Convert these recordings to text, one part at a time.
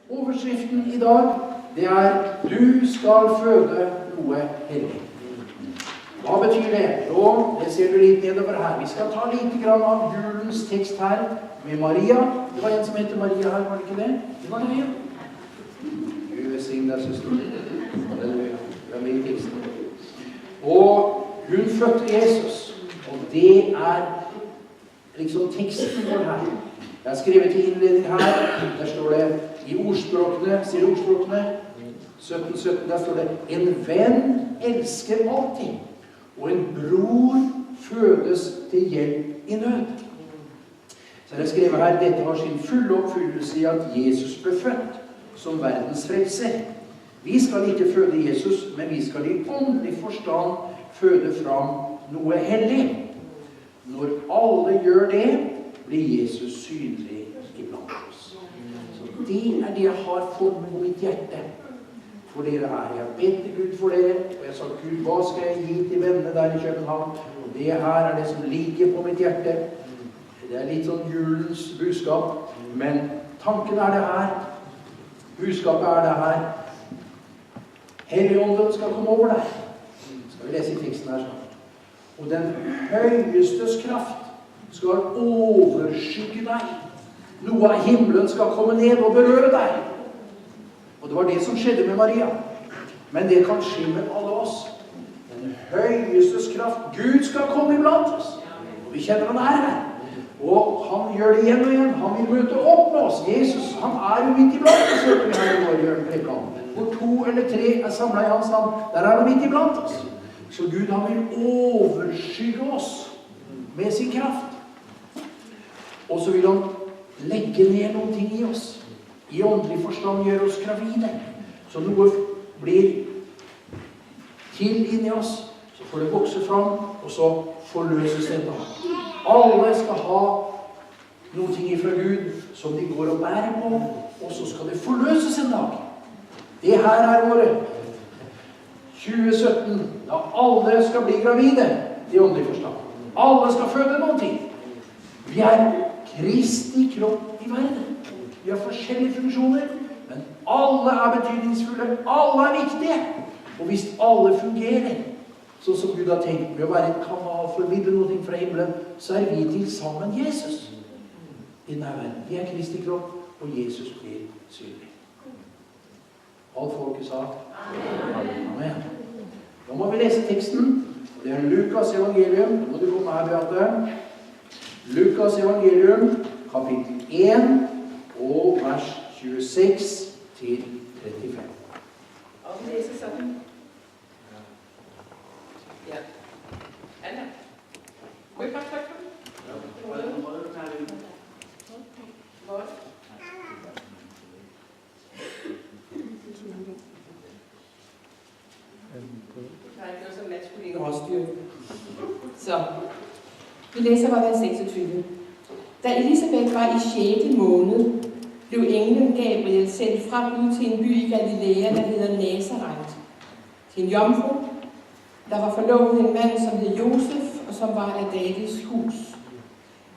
Overskriften i dag, det du skal føde noe hellig. Hva betyr det? Jo, det ser du litt nedover her. Vi skal ta litt grann av julens tekst her med Maria. Det var en som heter Maria her, var det ikke det? Det var det, ja. Gud velsigne deg, søster. Halleluja. Det med i teksten. Og hun fødte Jesus, og det liksom teksten vår her. Jeg har skrevet til innledning her, der står det i ordspråkene, ser du ordspråkene? 17, der står det, en venn elsker alltid, og en bror fødes til hjelp i nød. Så jeg har skrevet her, dette har sin fulle oppfyllelse i at Jesus ble født som verdens frelser. Vi skal ikke føde Jesus, men vi skal i åndelig forstand føde fram noe hellig. Når alle gjør det, blir Jesus synlig iblant oss. Så det det jeg har fått på mitt hjerte for dere her. Jeg har bedt til Gud for dere, og jeg har sagt, Gud, hva skal jeg gi til vennene der i København? Og det her det som ligger på mitt hjerte. Det litt sånn julens budskap, men tanken det her. Budskapet det her. Helligånden skal komme over deg. Skal vi lese i teksten her snart. Og den høyestes kraft skal overskygge deg. Noe av himmelen skal komme ned og berøre deg. Og det var det som skjedde med Maria. Men det kan skje med alle oss. Den høyestes kraft, Gud skal komme iblant oss. Og vi kjenner han her. Og han gjør det igjen og igjen. Han vil møte opp med oss. Jesus, han jo midt iblant oss. Hørte vi her i vår hjørneprekan. Hvor 2 eller 3 samlet i hans navn, der han midt iblant oss. Så Gud, han vil overskygge oss med sin kraft. Og så vil han legge ned noen ting i oss. I åndelig forstand gjør oss gravide. Så noe blir til inni oss, så får det vokse fram, og så forløses det da. Alle skal ha noen ting fra Gud som de går og bærer på, og så skal det forløses en dag. Det her året 2017, da alle skal bli gravide i åndelig forstand. Alle skal føde noen ting. Vi Kristi kropp i verden. Vi har forskjellige funksjoner, men alle betydningsfulle, alle viktige. Og hvis alle fungerer, sånn som Gud har tenkt med å være en kanal, formidle noe fra himmelen, så vi til sammen Jesus i denne verden. Vi Kristi kropp, og Jesus blir synlig. Alt folket sa Amen. Nå må vi lese teksten. Det Lukas evangelium. Nå må du komme her, Beate. Lukas evangelium, kapittel 1, og vers 26 til 35. Og vi læser sådan. Ja. Anna. Må I bare trykke på den? Hvor? Nej, det var sådan, at skulle ikke overstyre. Så, vi læser fra vers 26. Da Elisabeth var i 6. måned, blev englen Gabriel sendt fra Gud til en by i Galilea, der hedder Nazareth, til en jomfru, der var forlovet en mand, som hed Josef, og som var af Davids hus.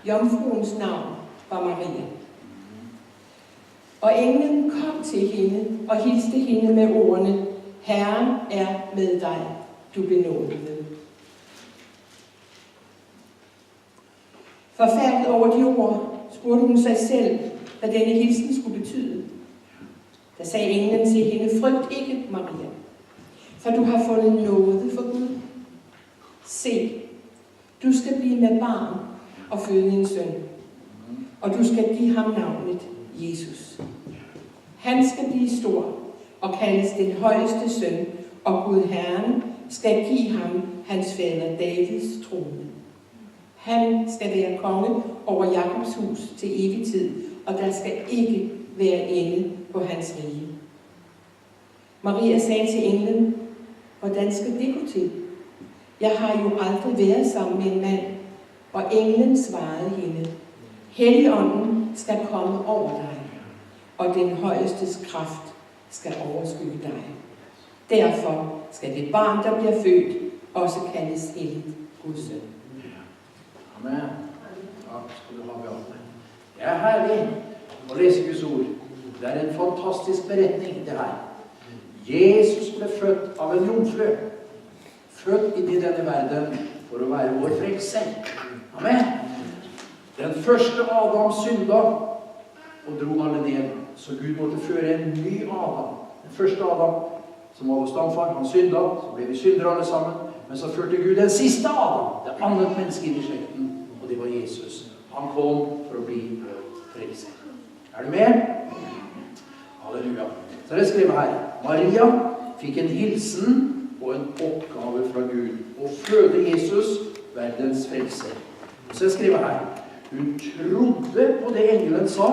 Jomfruens navn var Maria. Og englen kom til hende og hilste hende med ordene, Herren med dig, du benådede. Forfærdet over de ord, spurgte hun sig selv, hvad denne hilsen skulle betyde. Der sagde englen til hende, frygt ikke, Maria, for du har fundet nåde for Gud. Se, du skal blive med barn og føde en søn, og du skal give ham navnet Jesus. Han skal blive stor og kaldes den højeste søn, og Gud Herren skal give ham hans fader Davids trone. Han skal være konge over Jakobs hus til evig tid, og der skal ikke være ende på hans rige. Maria sagde til englen, hvordan skal det gå til? Jeg har jo aldrig været sammen med en mand. Og englen svarede hende, Helligånden skal komme over dig, og den højestes kraft skal overskygge dig. Derfor skal det barn, der bliver født, også kaldes helligt Guds søn. Amen. Tak skal du ha, Beate. Det herlig å lese Guds ord. Det en fantastisk beretning, det her. Jesus ble født av en jomfru. Født inn I denne verden for å være vår frelser. Amen. Den første Adam synda og dro alle ned. Så Gud måtte føre en ny Adam. Den første Adam, som var vår stamfar, han synda, så ble vi syndere alle sammen. Men så førte Gud den siste Adam, det andre mennesket inn I slekten, og det var Jesus. Han kom for å bli frelser. Du med? Halleluja. Så det skrevet her. Maria fikk en hilsen og en oppgave fra Gud, å føde Jesus, verdens frelser. Så det skrevet her. Hun trodde på det engelen sa,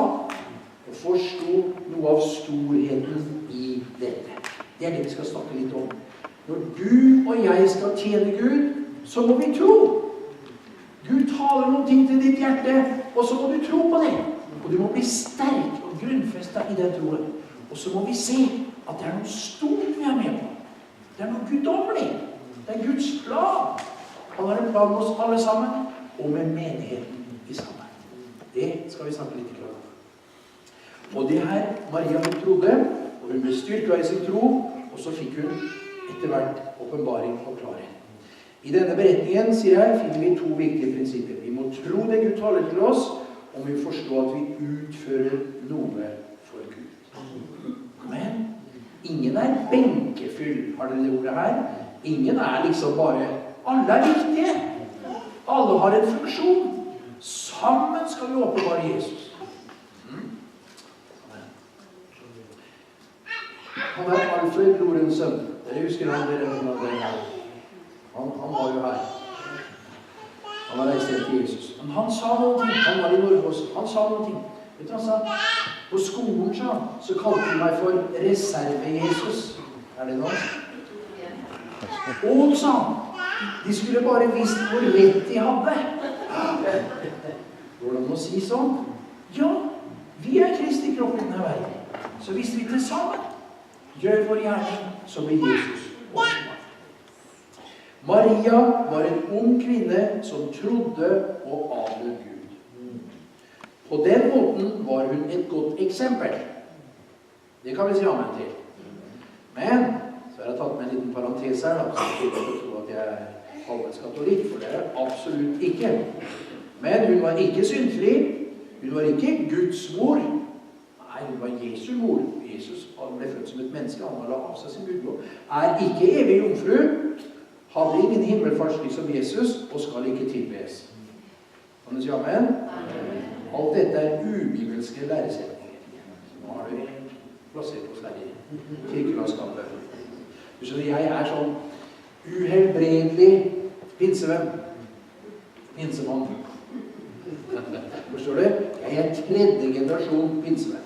og forstod noe av storheten I dette. Det det vi skal snakke litt om. Når du og jeg skal tjene Gud, så må vi tro. Gud taler noen ting til ditt hjerte, og så må du tro på det. Og du må bli sterk og grunnfestet I den troen. Og så må vi se at det noe stort vi med på. Det noe guddommelig. Det Guds plan. Han har en plan med oss alle sammen, og med menigheten I sammen. Det skal vi snakke litt om. Og det her, Maria hun trodde, og hun ble styrket I sin tro, og så fikk hun etter hvert åpenbaring og klarhet. I denne beretningen, sier jeg, finner vi to viktige prinsipper. Vi må tro det Gud taler til oss, og vi forstår at vi utfører noe for Gud. Amen. Ingen benkefyll, har dere det ordet her? Ingen liksom bare, alle viktige. Alle har en funksjon. Sammen skal vi åpenbare Jesus. Han Alfred Lorentzen. Dere husker han var jo her. Han var reist til Jesus. Men han sa noen ting. Han var I Norge også. Han sa noen ting. Vet du hva han sa? På skolen så kalte de meg for reserve-Jesus. Det noe? Og sa han, de skulle bare vist hvor rett de hadde. Hvordan må si sånn? Ja, vi Kristi kropp I denne verden. Så hvis vi til sammen gjør vår gjerning, så blir Jesus åpenbart. Maria var en ung kvinne som trodde og adlet Gud. På den måten var hun et godt eksempel. Det kan vi si amen til. Men, så har jeg tatt med en liten parentes her, så jeg ikke tro at jeg halvveis katolikk, for det absolutt ikke. Men hun var ikke syndfri, hun var ikke Guds mor. Nei, hun var Jesu mor. Jesus ble født som et menneske, han la av seg sin gudlov. Ikke evig jomfru, hadde ingen himmelfartslig som Jesus, og skal ikke tilbes. Kan du si amen? Alt dette ubibelske læresetninger. Nå har du plassert oss her I kirkelandskapet. Du skjønner, jeg sånn uhelbredelig pinsevenn. Pinsemann. Forstår du? Jeg tredje generasjon pinsevenn.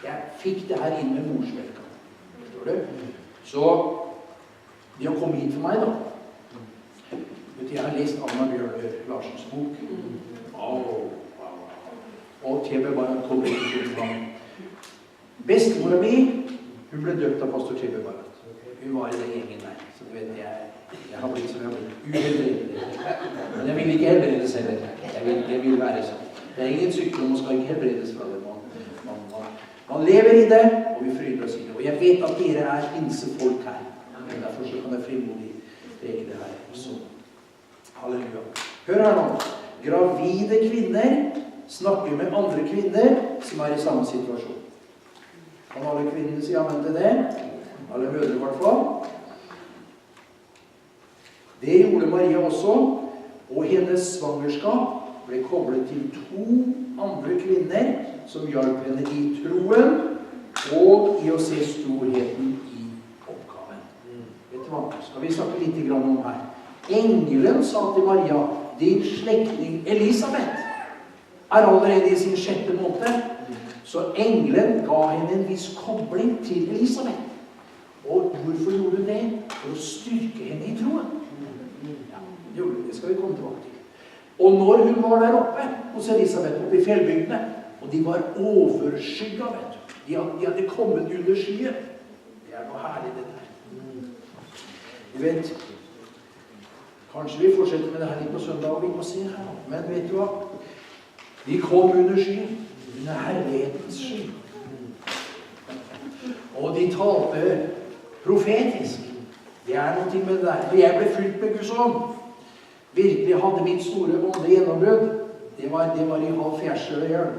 Jeg fikk det her inn med morsmelka. Forstår du? Så de har kommet hit for meg da. Jeg har lest Anna Bjørner Larsens bok. Og T.B. Barrat kommer inn til ham. Bestemora mi, hun ble døpt av pastor T.B. Barrat. Hun var I den gjengen der. Så du vet, jeg har blitt som jeg har blitt uhelbredelig. Men jeg vil ikke helbredes heller. Jeg vil være sånn. Det ingen sykdom, man skal ikke helbredes fra det. Man lever I det, og vi fryder oss I det. Og jeg vet at dere pinsefolk her. Men derfor så kan jeg frimodig preke det her også. Halleluja. Hør her nå. Gravide kvinner snakker med andre kvinner som I samme situasjon. Kan alle kvinnene si amen til det? Alle mødre I hvert fall. Det gjorde Maria også, og hennes svangerskap ble koblet til 2 andre kvinner som hjalp henne I troen og I å se storheten I oppgaven. Vet du hva? Skal vi snakke litt om her? Engelen sa til Maria, din slektning Elisabeth allerede I sin 6. måned. Så engelen ga henne en viss kobling til Elisabeth. Og hvorfor gjorde hun det? For å styrke henne I troen. Ja, det skal vi komme tilbake til. Og når hun var der oppe hos Elisabeth, oppe I fjellbygdene, og de var overskygget, vet du. De hadde kommet under skyen. Det noe herlig det der. Du vet, kanskje vi fortsetter med det her litt på søndag, og vi må se her. Men vet du hva? De kom under skyen, under herlighetens sky. Og de talte profetisk. Det noe med det der. Når jeg ble fylt med Guds ånd, virkelig hadde mitt store åndelige gjennombrudd, det var i Halvorsen.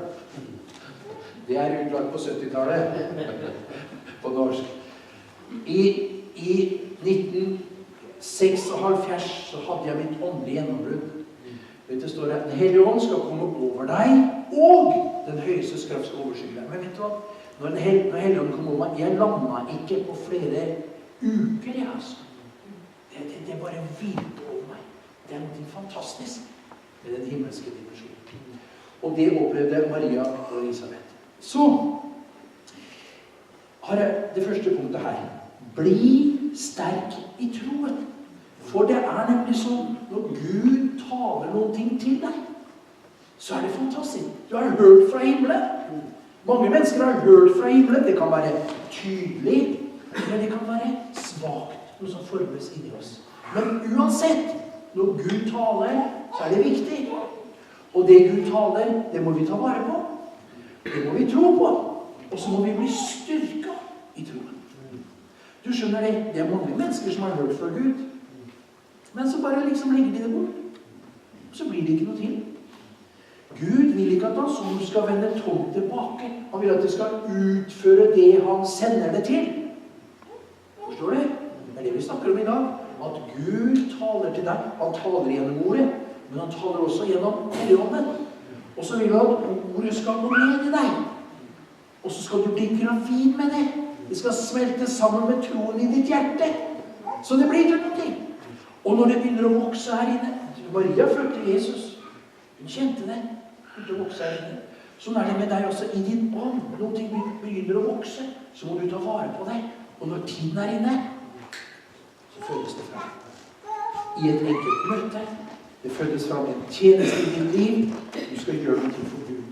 Det utlagt på 70-tallet, på norsk. I 1976 så hadde jeg mitt åndelige gjennombrudd. Det står at Den hellige ånd skal komme over deg, og den høyeste kraft skal overskygge deg. Men vet du hva? Når Den hellige ånd kom over meg, jeg landet ikke på flere uker, altså. Det bare hvilte over meg. Det noe fantastisk med den himmelske dimensjonen. Og det opplevde Maria og Elisabeth. Så har jeg det første punktet her. Bli sterk i troen. For det nemlig sånn, når Gud taler noen ting til deg, så det fantastisk. Du har hørt fra himmelen. Mange mennesker har hørt fra himmelen. Det kan være tydelig, men det kan være svagt, noe som formes inni oss. Men uansett, når Gud taler, så det viktig. Og det Gud taler, det må vi ta vare på. Det må vi tro på. Og så må vi bli styrket i troen. Du skjønner det, det mange mennesker som har hørt fra Gud. Men så bare liksom legger de det bort. Så blir det ikke noe til. Gud vil ikke at hans ord skal vende tomt tilbake. Han vil at det skal utføre det han sender det til. Forstår du? Det det vi snakker om i dag. At Gud taler til deg. Han taler gjennom ordet, men han taler også gjennom Helligånden. Og så vil han at ordet skal gå ned i deg. Og så skal du bli gravid med det. Det skal smelte sammen med troen i ditt hjerte. Så det blir til noe. Og når det begynner å vokse her inne, Maria følte Jesus. Hun kjente det. Begynte å vokse her inne. Sånn det med deg også i din ånd. Når ting begynner å vokse, så må du ta vare på det. Og når tiden inne, så føles det frem. I et enkelt møte. Det føles frem en tjeneste i ditt liv. Du skal gjøre noe for Gud.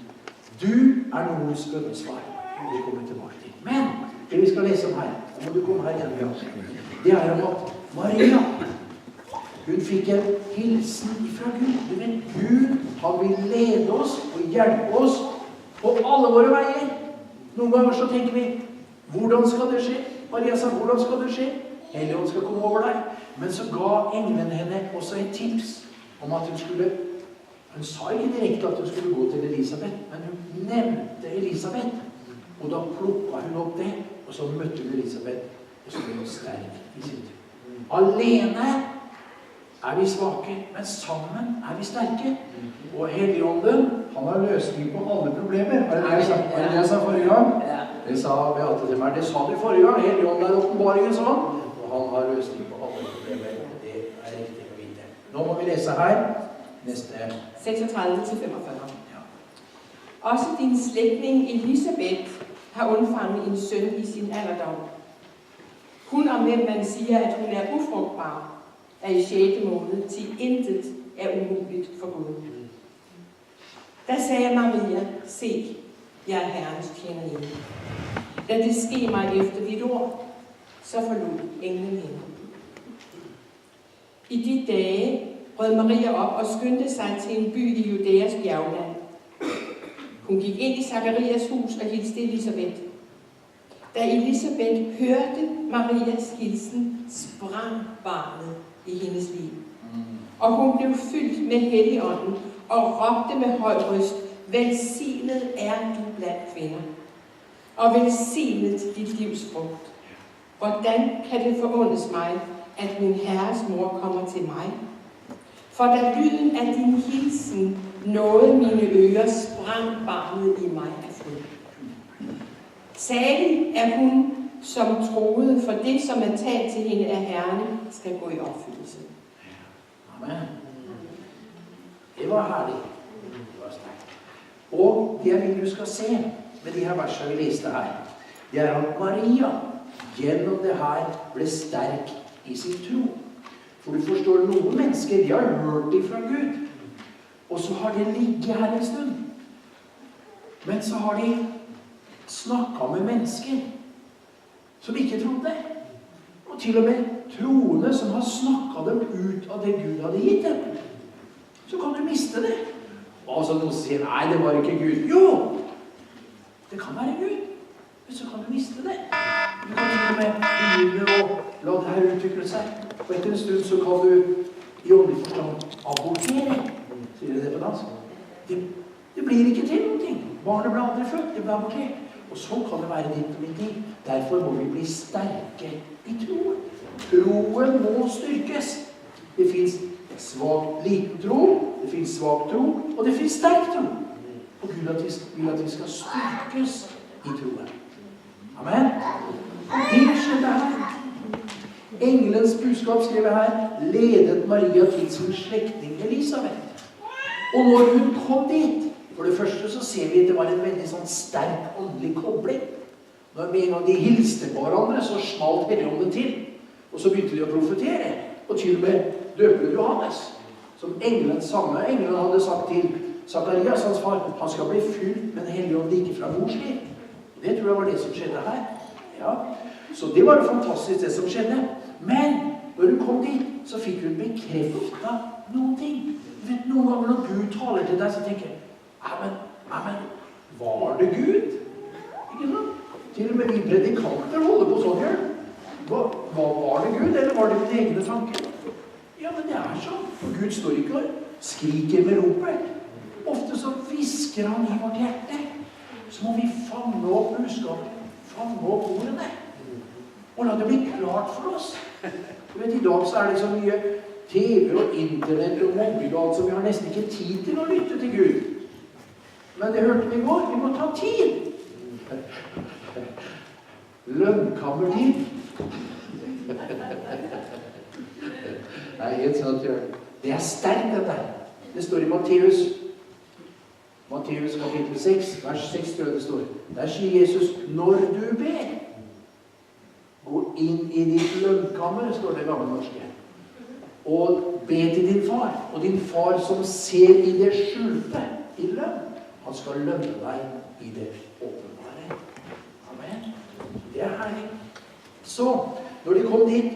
Du noens bønnesvar. Det kommer tilbake til. Men det vi skal lese om her, da må du komme her igjen. Det om at Maria, hun fikk en hilsen fra Gud. Du vet, Gud, han vil lede oss og hjelpe oss på alle våre veier. Noen ganger så tenker vi, hvordan skal det skje? Maria sa, hvordan skal det skje? Helligånd skal komme over deg. Men så ga engelen henne også et tips om at hun sa ikke direkte at hun skulle gå til Elisabeth, men hun nevnte Elisabeth. Og da plukket hun opp det, og så møtte hun Elisabeth, og så ble hun sterk i sin tro. Alene vi svake, men sammen vi sterke. Og Helligånden, han har løsning på alle problemer. Var det det jeg sa forrige gang? Det sa Beate til meg. Det sa du forrige gang. Helligånden åpenbaringen sånn. Og han har løsning på alle problemer. Det riktig å vite. Nå må vi lese her. Neste. 36-45. Også din slægtning Elisabeth har undfanget en søn i sin alderdom. Hun om hvem man siger, at hun ufrugtbar, i 6. måned, til intet umuligt for Gud. Da sagde Maria, se, jeg Herrens tjenerinde. Da det ske mig efter dit ord, så forlod englen hende. I de dage brød Maria op og skyndte sig til en by i Judæas bjergland. Hun gik ind i Zakarias hus og hilste Elisabeth. Da Elisabeth hørte Marias hilsen, sprang barnet i hendes liv. Og hun blev fyldt med Helligånden og råbte med høj røst, velsignet du blandt kvinder, og velsignet dit livs frugt. Hvordan kan det forundes mig, at min Herres mor kommer til mig? For da lyden af din hilsen nåede mine ører, sprang barnet i mig af fryd. Salig hun, som troede, for det, som talt til hende af Herren, skal gå i opfyldelse. Amen. Det var herlig. Det var stærkt. Og det jeg vil du skal se med de her versene vi leste her, det at Maria gjennom det her ble sterk i sin tro. For du forstår, noen mennesker, de har hørt det fra Gud, og så har de ligget her en stund. Men så har de snakket med mennesker som ikke trodde. Og til og med troende som har snakket dem ut av det Gud hadde gitt dem. Så kan du miste det. Og så noen sier, nei, det var ikke Gud. Jo, det kan være Gud. Men så kan du miste det. Du kan til og med begynne å la det her utvikle seg. Og etter en stund så kan du i åndelig forstand abortere. Sier du det på dansk? Det blir ikke til noen ting. Barnet ble aldri født, det ble abortert. Og sånn kan det være ditt og mitt liv. Derfor må vi bli sterke i troen. Troen må styrkes. Det finnes svag liten tro, det finnes svag tro, og det finnes sterk tro. Og Gud vil at vi skal styrkes i troen. Amen. Og det skjedde her. Engelens budskap skrevet her, ledet Maria til sin slektning Elisabeth. Og når hun kom dit, for det første så ser vi at det var en veldig sånn sterk åndelig kobling. Når med en gang de hilste på hverandre, så smalt Helligånden til. Og så begynte de å profetere. Og til og med døperen Johannes, som samme engelen hadde sagt til Zakarias, hans far, han skal bli fylt med en Helligånd like fra mors liv. Det tror jeg var det som skjedde her. Ja. Så det var fantastisk det som skjedde. Men når hun kom dit, så fikk hun bekreftet noen ting. Du vet, noen ganger når Gud taler til deg, så tenker jeg, amen, var det Gud? Ikke sant? Til og med vi predikanter holder på sånn her. Var det Gud, eller var det mine egne tanker? Ja, men det er sånn. For Gud står ikke og skriker med ropet. Ofte så visker han i vårt hjerte. Så må vi fange opp budskapet, fange opp ordene. Og la det bli klart for oss. Du vet, i dag så er det så mye TV og internett og mobil og alt, så vi har nesten ikke tid til å lytte til Gud. Men det hørte vi i går. Vi må ta tid. Lønnkammertid. Nei, helt sant, det er sterkt dette. Det står i Matteus kapittel 6, vers 6, tror jeg det står. Der sier Jesus, når du ber, gå inn i ditt lønnkammer, står det i gamle norske, og be til din far. Og din far som ser i det skjulte, i lønn, han skal lønne deg i det åpenbare. Amen. Det er herlig. Så, når de kom dit,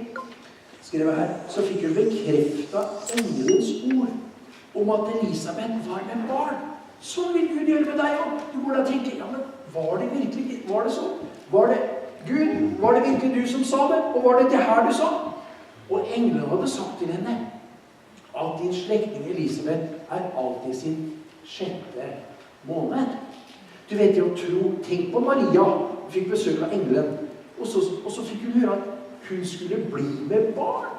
skrevet her, så fikk hun bekreftet engelens ord om at Elisabeth var med barn. Så vil Gud gjøre med deg også. Du må da tenke, ja, men var det virkelig, var det sånn? Var det Gud, var det virkelig du som sa det? Og var det det her du sa? Og engelen hadde sagt til henne at din slektning Elisabeth er alltid sin 6. måned. Du vet jo, tenk på Maria, hun fikk besøk av engelen, og så fikk hun høre at hun skulle bli med barn.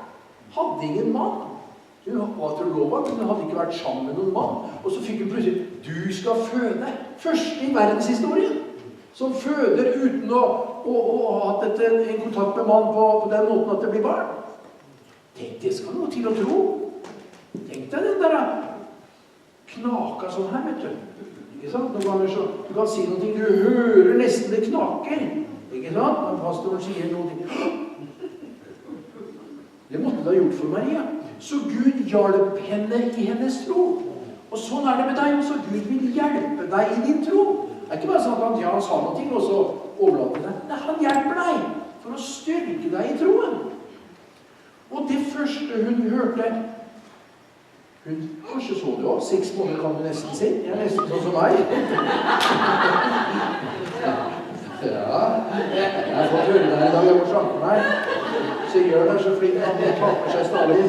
Hadde ingen mann. Hun var trolova, men hun hadde ikke vært sammen med noen mann. Og så fikk hun plutselig, du skal føde. Første i verdenshistorien. Som føder uten å ha hatt en kontakt med mann på den måten at det blir barn. Det skal noe til å tro. Tenk deg den der knaka sånn her, vet du. Ikke sant? Noen ganger så, du kan si noe, du hører nesten det knaker. Ikke sant? Når pastoren sier noe. Det måtte det ha gjort for Maria. Så Gud hjalp henne i hennes tro. Og sånn er det med deg også. Gud vil hjelpe deg i din tro. Det er ikke bare sånn at han sa noe ting, og så overlater deg. Nei, han hjelper deg for å styrke deg i troen. Og det første hun hørte, kanskje så du også, 6 måneder kan du nesten si. Jeg er nesten sånn som meg. Ja, jeg har fått høre deg i dag, jeg må snakke med meg. Så gjør det så flink at det taper seg stadig.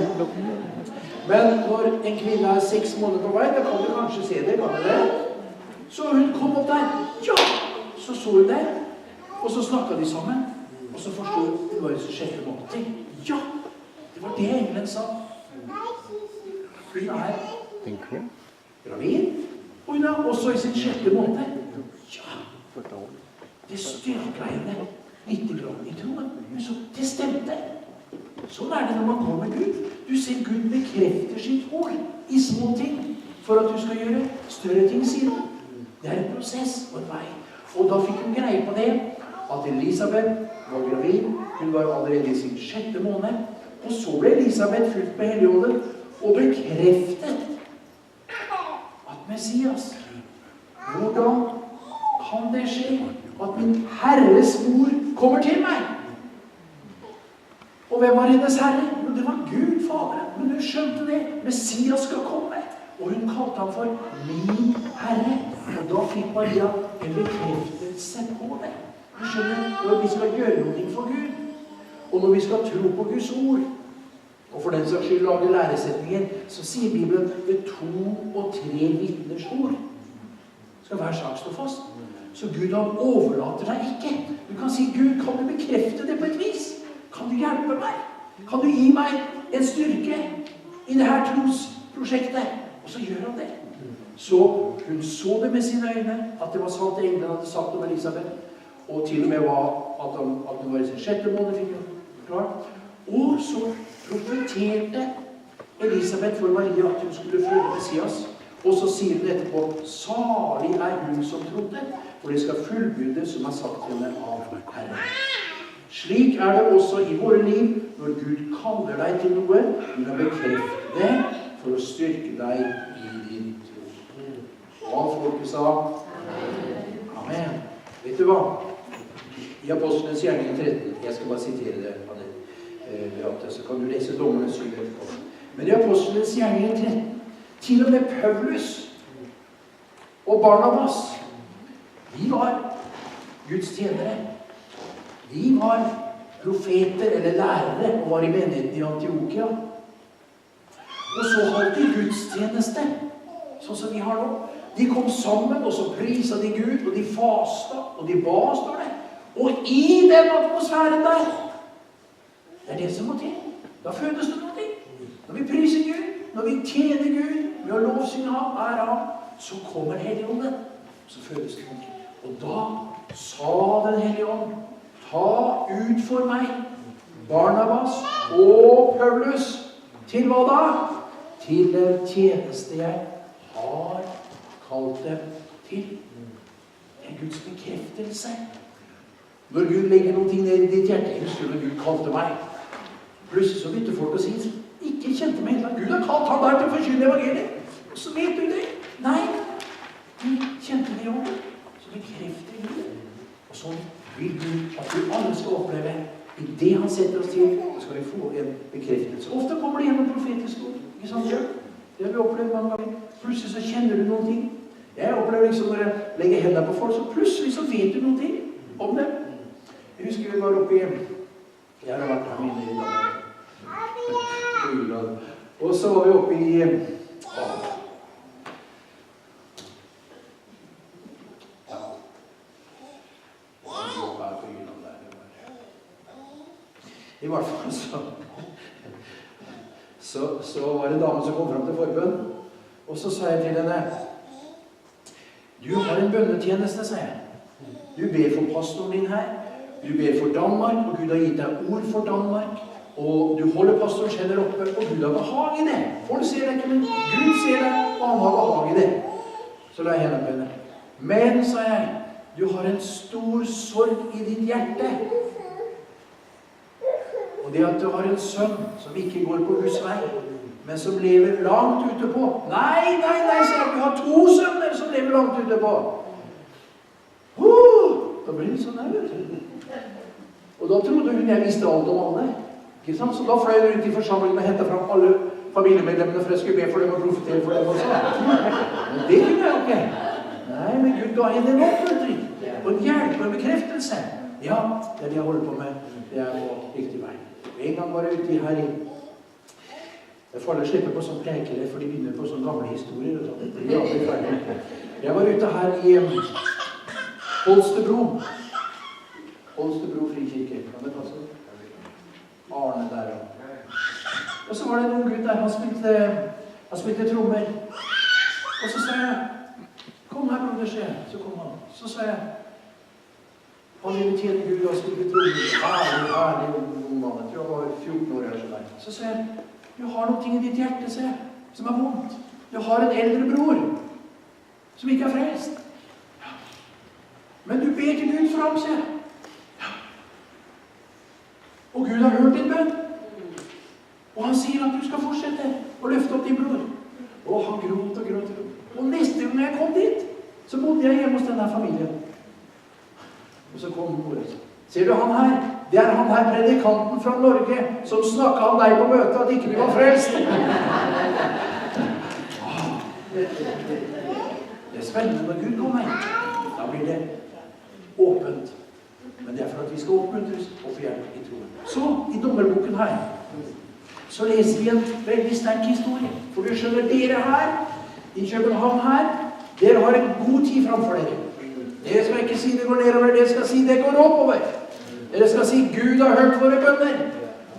Men når en kvinne er 6 måneder på vei, da kan du kanskje se det, kan du det? Så hun kom opp der. Ja! Så hun der. Og så snakket de sammen. Og så forstod hun hva som skjedde måte til. Ja! Det var det engelen sa. Hun er gravid. Og hun er også i sin 6. måned. Ja! Det styrker henne litt i troen. Men så, det stemte. Sånn er det når man kommer med Gud. Du ser Gud bekrefter sitt ord i små ting for at du skal gjøre større ting siden. Det er en prosess og en vei. Og da fikk hun greie på det at Elisabeth var gravid. Hun var allerede i sin 6. måned. Og så ble Elisabeth fulgt med Helligånden og bekreftet at Messias, hvordan kan det skje at min Herres mor kommer til meg? Og hvem var hennes Herre? Jo, det var Gud, Faderen. Men hun skjønte det. Messias skal komme. Og hun kalte ham for min Herre. Og da fikk Maria en bekreftelse på det. Du skjønner, når vi skal gjøre noe for Gud, og når vi skal tro på Guds ord, og for den saks skyld lage læresetninger, så sier Bibelen ved 2 og 3 vitners ord skal hver sak stå fast. Så Gud, han overlater deg ikke. Du kan si, Gud, kan du bekrefte det på et vis? Kan du hjelpe meg? Kan du gi meg en styrke i det her trosprosjektet? Og så gjør han det. Så hun så det med sine øyne, at det var sant det englene hadde sagt om Elisabeth, og til og med at hun var i sin 6. måned, fikk hun klart. Og så profeterte Elisabeth for Maria at hun skulle føde Messias. Og så sier hun etterpå, salig er hun som trodde, for det skal fullbyrde som er sagt henne av Herren. Slik er det også i våre liv, når Gud kaller deg til noe, du kan bekrefte det for å styrke deg i din tro. Og alt folket sa, Amen. Vet du hva? I Apostlenes gjerning 13, jeg skal bare sitere det, Beate, så kan du lese dommene 7 etterpå. Men i Apostlenes gjerning 13, til og med Paulus og Barnabas, de var Guds tjenere. De var profeter eller lærere og var i menigheten i Antiokia. Og så holdt de gudstjeneste, sånn som vi har nå. De kom sammen, og så priset de Gud, og de fasta, og de ba, står det. Og i den atmosfæren der, det er det som må til. Da fødes det noe. Når vi priser Gud, når vi tjener Gud, ved å lovsynge ham, ære ham, så kommer Helligånden. Så fødes det noe. Og da sa den Hellige Ånd, ta ut for meg Barnabas og Paulus. Til hva da? Til den tjeneste jeg har kalt dem til. Det er Guds bekreftelse. Når Gud legger noen ting ned i ditt hjerte, jeg husker når Gud kalte meg. Plutselig så begynte folk å si, ikke kjente meg helt. Gud har kalt han der til å forkynne evangeliet. Og så vet du det. Nei, vi kjente det jo. Så bekrefter Gud. Og så vil Gud at vi alle skal oppleve i det han setter oss til, så skal vi få en bekreftelse. Ofte kommer det gjennom profetisk ord. Ikke sant? Det har vi opplevd mange ganger. Plutselig så kjenner du noen ting. Jeg opplever liksom når jeg legger hendene på folk, så plutselig så vet du noen ting om det. Jeg husker vi var oppe i jeg har vært her inne i dag. Og så var vi oppe i i hvert fall så var det en dame som kom frem til forbønn. Og så sa jeg til henne, du har en bønnetjeneste, sa jeg. Du ber for pastoren din her. Du ber for Danmark, og Gud har gitt deg ord for Danmark. Og du holder pastorens hender oppe, og Gud har behag i det. Folk ser deg ikke, men Gud ser deg, og han har behag i det. Så la jeg hendene på henne. Men, sa jeg, du har en stor sorg i ditt hjerte. Og det at du har en sønn som ikke går på Guds vei, men som lever langt ute på. Nei, sier jeg, du har 2 sønner som lever langt ute på. Da blir det sånn her, vet du. Og da trodde hun jeg visste alt om alle. Ikke sant? Så da fløy jeg rundt i forsamlingen og hentet fram alle familiemedlemmene for jeg skulle be for dem og profetere for dem også. Men det kunne jeg jo ikke. Nei, men Gud ga henne en oppmuntring og en hjelp og en bekreftelse. Ja, det er det jeg holder på med. Det er på riktig vei. En gang var jeg ute her i jeg får aldri slippe på sånn prekere, for de begynner på sånne gamle historier og sånn. Det blir aldri ferdig. Jeg var ute her i Holstebro. Holstebro frikirke. Kan det passe? Arne der. Og så var det en ung gutt der. Han spilte trommer. Og så sa jeg, kom her, broder, se. Så kom han. Så sa jeg, han ville tjene Gud og spilte trommer. Herlig ung mann. Jeg tror han var 14 år eller sånn der. Så sa jeg, du har noe ting i ditt hjerte, se, som er vondt. Du har en eldre bror som ikke er frelst. Ja. Men du ber til Gud for ham, se. Ja. Og Gud har hørt din bønn. Og han sier at du skal fortsette å løfte opp din bror. Og han gråt og gråt. Og neste gang jeg kom dit, så bodde jeg hjemme hos denne familien. Og så kom moren. Ser du han her? Det er han her predikanten fra Norge som snakket om deg på møtet at ikke du var frelst. Det er spennende når Gud kommer. Da blir det åpent. Men det er for at vi skal oppmuntres og få hjelp i troen. Så, i dommerboken her, så leser vi en veldig sterk historie. For du skjønner, dere her, i København her, dere har en god tid framfor dere. Dere skal ikke si det går nedover, dere skal si det går oppover. Dere skal si Gud har hørt våre bønner,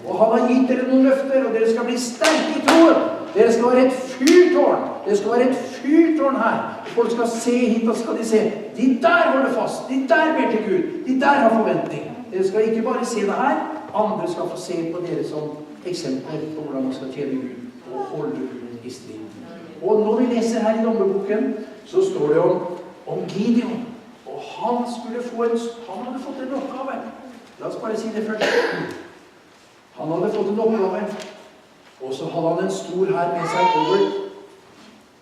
og han har gitt dere noen løfter, og dere skal bli sterke i troen. Dere skal være et fyrtårn. Det skal være et fyrtårn her. Folk skal se hit, og skal de se. De der holder fast. De der ber til Gud. De der har forventning. Dere skal ikke bare se det her. Andre skal få se på dere som eksempler på hvordan man skal tjene Gud og holde Gud i strid. Og når vi leser her i dommerboken, så står det om Gideon. Og han hadde fått en oppgave. La oss bare si det først. Han hadde fått en oppgave. Og så hadde han en stor her med seg over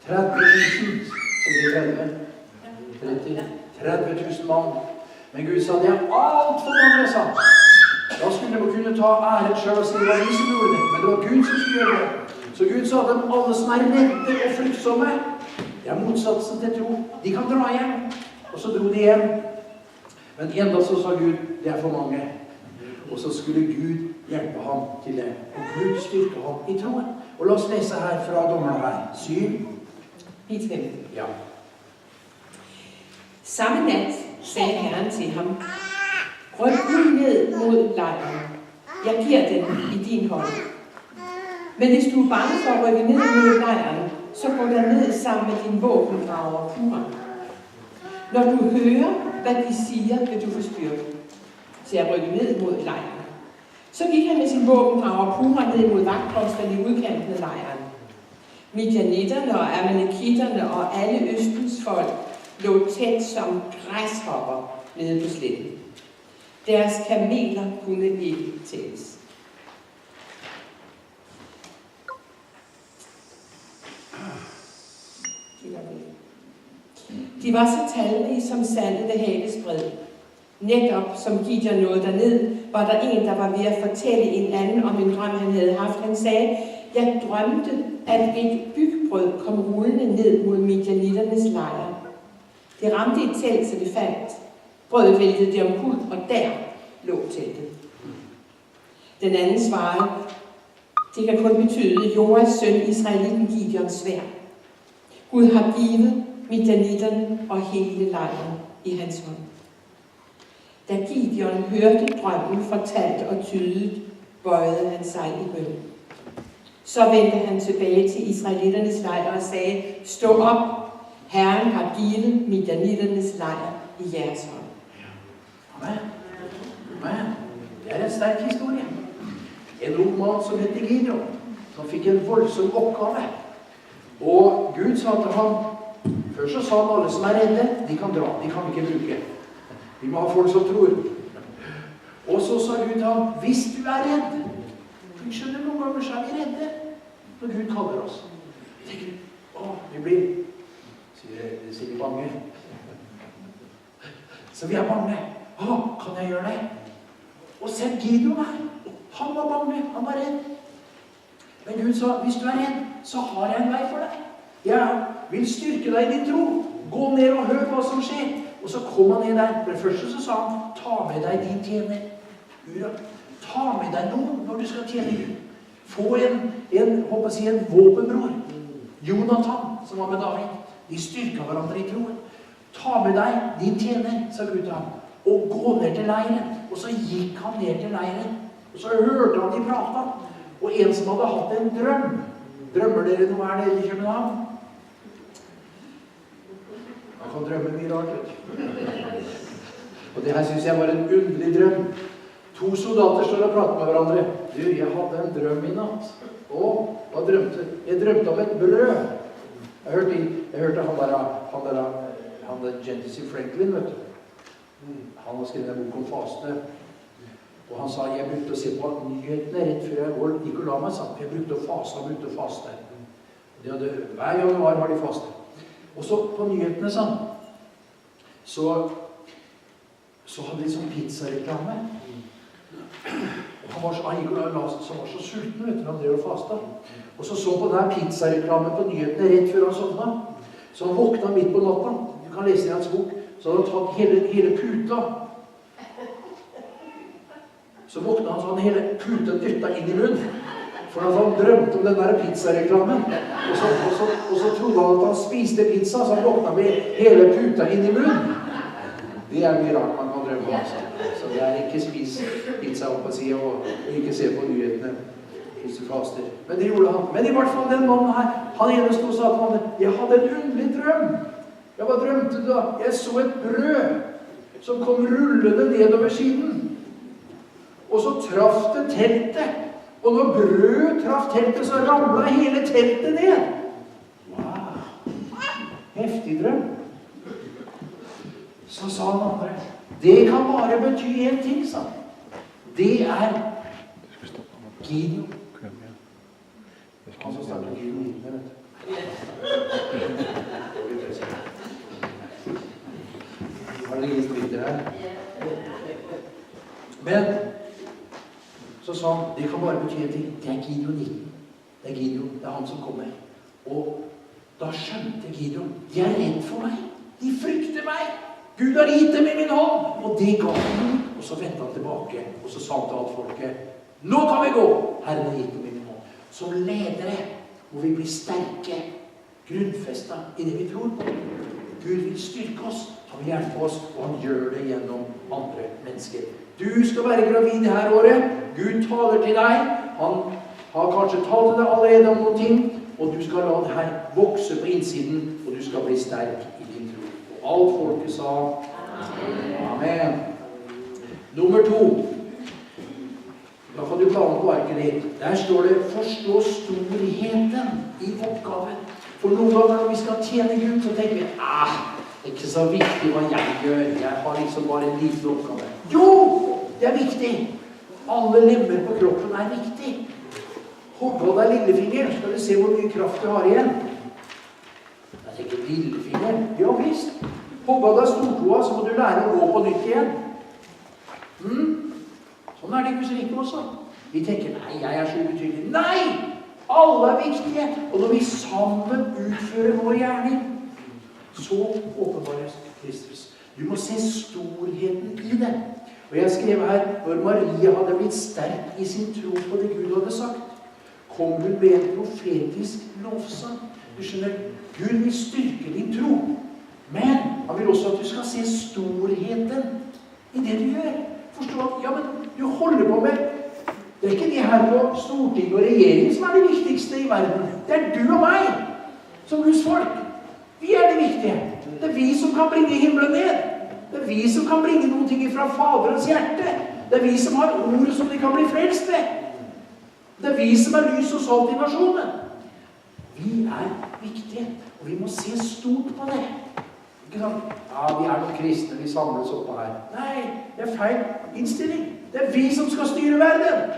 30 000, som det gjelder. 30 000 mann. Men Gud sa, det er alt for mange, sa han. Da skulle de kunne ta æren selv og si, det var vi som gjorde det. Men det var Gud som skulle gjøre det. Så Gud sa at alle som er redde og fryktsomme, det er motsatsen til tro. De kan dra hjem. Og så dro de hjem. Men enda så sa Gud, det er for mange. Og så skulle Gud hjelpe ham til det. Og Gud styrke ham i troen. Og la oss lese her fra dommeren her. 7. Ja. Samme nat sagde Herren til ham, ryk ud ned mod lejren. Jeg giver den i din hånd. Men hvis du er bange for at rykke ned mod lejren, så gå der ned sammen med din våbendrager Pura. Når du hører, hvad de siger, vil du få styrke til at rykke ned mod lejren. Så gik han med sin våbendrager Pura ned mod vagtposterne i udkanten af lejren. Midianitterne og amalekitterne og alle østens folk lå tæt som græshopper nede på sletten. Deres kameler kunne ikke tælles. De var så talrige som sandet ved havets bred. Netop som Gideon nåede derned, var der en, der var ved at fortælle en anden om en drøm, han havde haft. Han sagde, jeg drømte, at et bygbrød kom rullende ned mod midianitternes lejr. Det ramte et telt, så det faldt. Brødet væltede det omkuld, og der lå teltet. Den anden svarede, det kan kun betyde Joas søn, israelitten Gideons sværd. Gud har givet midianitterne og hele lejren i hans hånd. Da Gideon hørte drømmen fortalt og tydet, bøjede han sig i bøn. Så vendte han tilbage til israelitternes lejr og sagde, stå op, Herren har givet midianitternes lejr i jeres hånd. Amen. Amen. Det er en stærk historie. En ung mann som heter Gideon, som fikk en voldsom oppgave. Og Gud sa til ham, først så sa han alle som er redde, de kan dra, de kan ikke bruke. Vi må ha folk som tror. Og så sa Gud til ham, hvis du er redd, du skjønner noen ganger så er vi redde når Gud kaller oss. Tenker du, vi blir, sier vi bange. Så vi er bange. Kan jeg gjøre det? Og se Gideon her. Han var bange, han var redd. Men Gud sa, hvis du er redd, så har jeg en vei for deg. Jeg vil styrke deg i din tro. Gå ned og hør hva som skjer. Og så kom han ned der. For det første så sa han, ta med deg din tjener. Ta med deg noen når du skal tjene Gud. Få en våpenbror. Jonathan, som var med David. De styrket hverandre i troen. Ta med deg din tjener, sa Gud til ham. Og gå ned til leiren. Og så gikk han ned til leiren. Og så hørte han de prata. Og en som hadde hatt en drøm. Drømmer dere noe her nede i København? Man kan drømme mye rart. Og det her synes jeg var en underlig drøm. 2 soldater står og prater med hverandre. Du, jeg hadde en drøm i natt. Hva drømte? Jeg drømte om et brød. Jeg hørte han der Jesse Franklin, vet du. Han har skrevet en bok om faste. Og han sa, jeg brukte å se på nyhetene rett før jeg gikk og la meg sammen. Jeg brukte å faste. Hver januar har de faste. Og så på nyhetene sånn, så hadde de sånn pizzareklame. Og han var så sulten, vet du, han drev og fasta. Og så på denne pizzareklamen på nyhetene rett før han sovna. Så han våkna midt på natta. Du kan lese i hans bok. Så hadde han tatt hele puta så våkna han sånn hele puten dytta inn i munnen. For han drømte om den der pizzareklamen. Og så trodde han at han spiste pizza, så han våkna med hele puta inn i munnen. Det er mye rart man kan drømme om, altså. Så det er ikke spis pizza opp og si, og ikke se på nyhetene hvis du faster. Men det gjorde han. Men i hvert fall den mannen her, han ene stod og sa til mannen, jeg hadde en underlig drøm. Ja, hva drømte du da? Jeg så et brød som kom rullende nedover siden. Og så traff det teltet. Og når brød traff teltet, så ramlet hele teltet ned. Wow! Heftig drøm. Så sa han andre, det kan bare bety en ting, sa han. Det er Gideon. Han som startet Gideon, vet du. Har det ingen splitter her? Men så sa han, det kan bare bety en ting. Det er Gideon 19. Det er Gideon, det er han som kommer. Og da skjønte Gideon, de er redd for meg. De frykter meg. Gud har gitt dem i min hånd. Og det ga han. Og så ventet han tilbake. Og så sa han til alt folket, nå kan vi gå. Herren har gitt dem i min hånd. Som ledere må vi bli sterke, grunnfestet i det vi tror på. Gud vil styrke oss. Han vil hjelpe oss, og han gjør det gjennom andre mennesker. Du skal være gravid det her året. Gud taler til deg. Han har kanskje talt til deg allerede om noen ting, og du skal la det her vokse på innsiden, og du skal bli sterk i din tro. Og alt folket sa Amen. Nummer 2. Da får du planen på arket ditt. Der står det, forstå storheten i oppgaven. For noen ganger når vi skal tjene Gud, så tenker vi, det er ikke så viktig hva jeg gjør. Jeg har liksom bare en liten oppgave. Jo, det er viktig. Alle lemmer på kroppen er viktig. Hogg av deg lillefinger, skal du se hvor mye kraft du har igjen. Jeg tenker lillefinger. Ja visst. Hogg av deg stortåa, så må du lære å gå på nytt igjen. Sånn er det ikke så riktig også. Vi tenker, nei, jeg er så ubetydelig. Nei! Alle er viktige. Og når vi sammen utfører vår gjerning, så åpenbares Kristus. Du må se storheten i det. Og jeg skrev her, når Maria hadde blitt sterk i sin tro på det Gud hadde sagt, kom hun med en profetisk lovsang. Du skjønner, Gud vil styrke din tro. Men han vil også at du skal se storheten i det du gjør. Forstå at, ja, men du holder på med, det er ikke de her på Stortinget og regjeringen som er det viktigste i verden. Det er du og meg, som Guds folk. Vi er det viktige. Det er vi som kan bringe himmelen ned. Det er vi som kan bringe noen ting fra Faderens hjerte. Det er vi som har ordet som de kan bli frelst ved. Det er vi som er lys og salt i nasjonen. Vi er viktige, og vi må se stort på det. Ikke sånn, ja, vi er noen kristne, vi samles oppe her. Nei, det er feil innstilling. Det er vi som skal styre verden.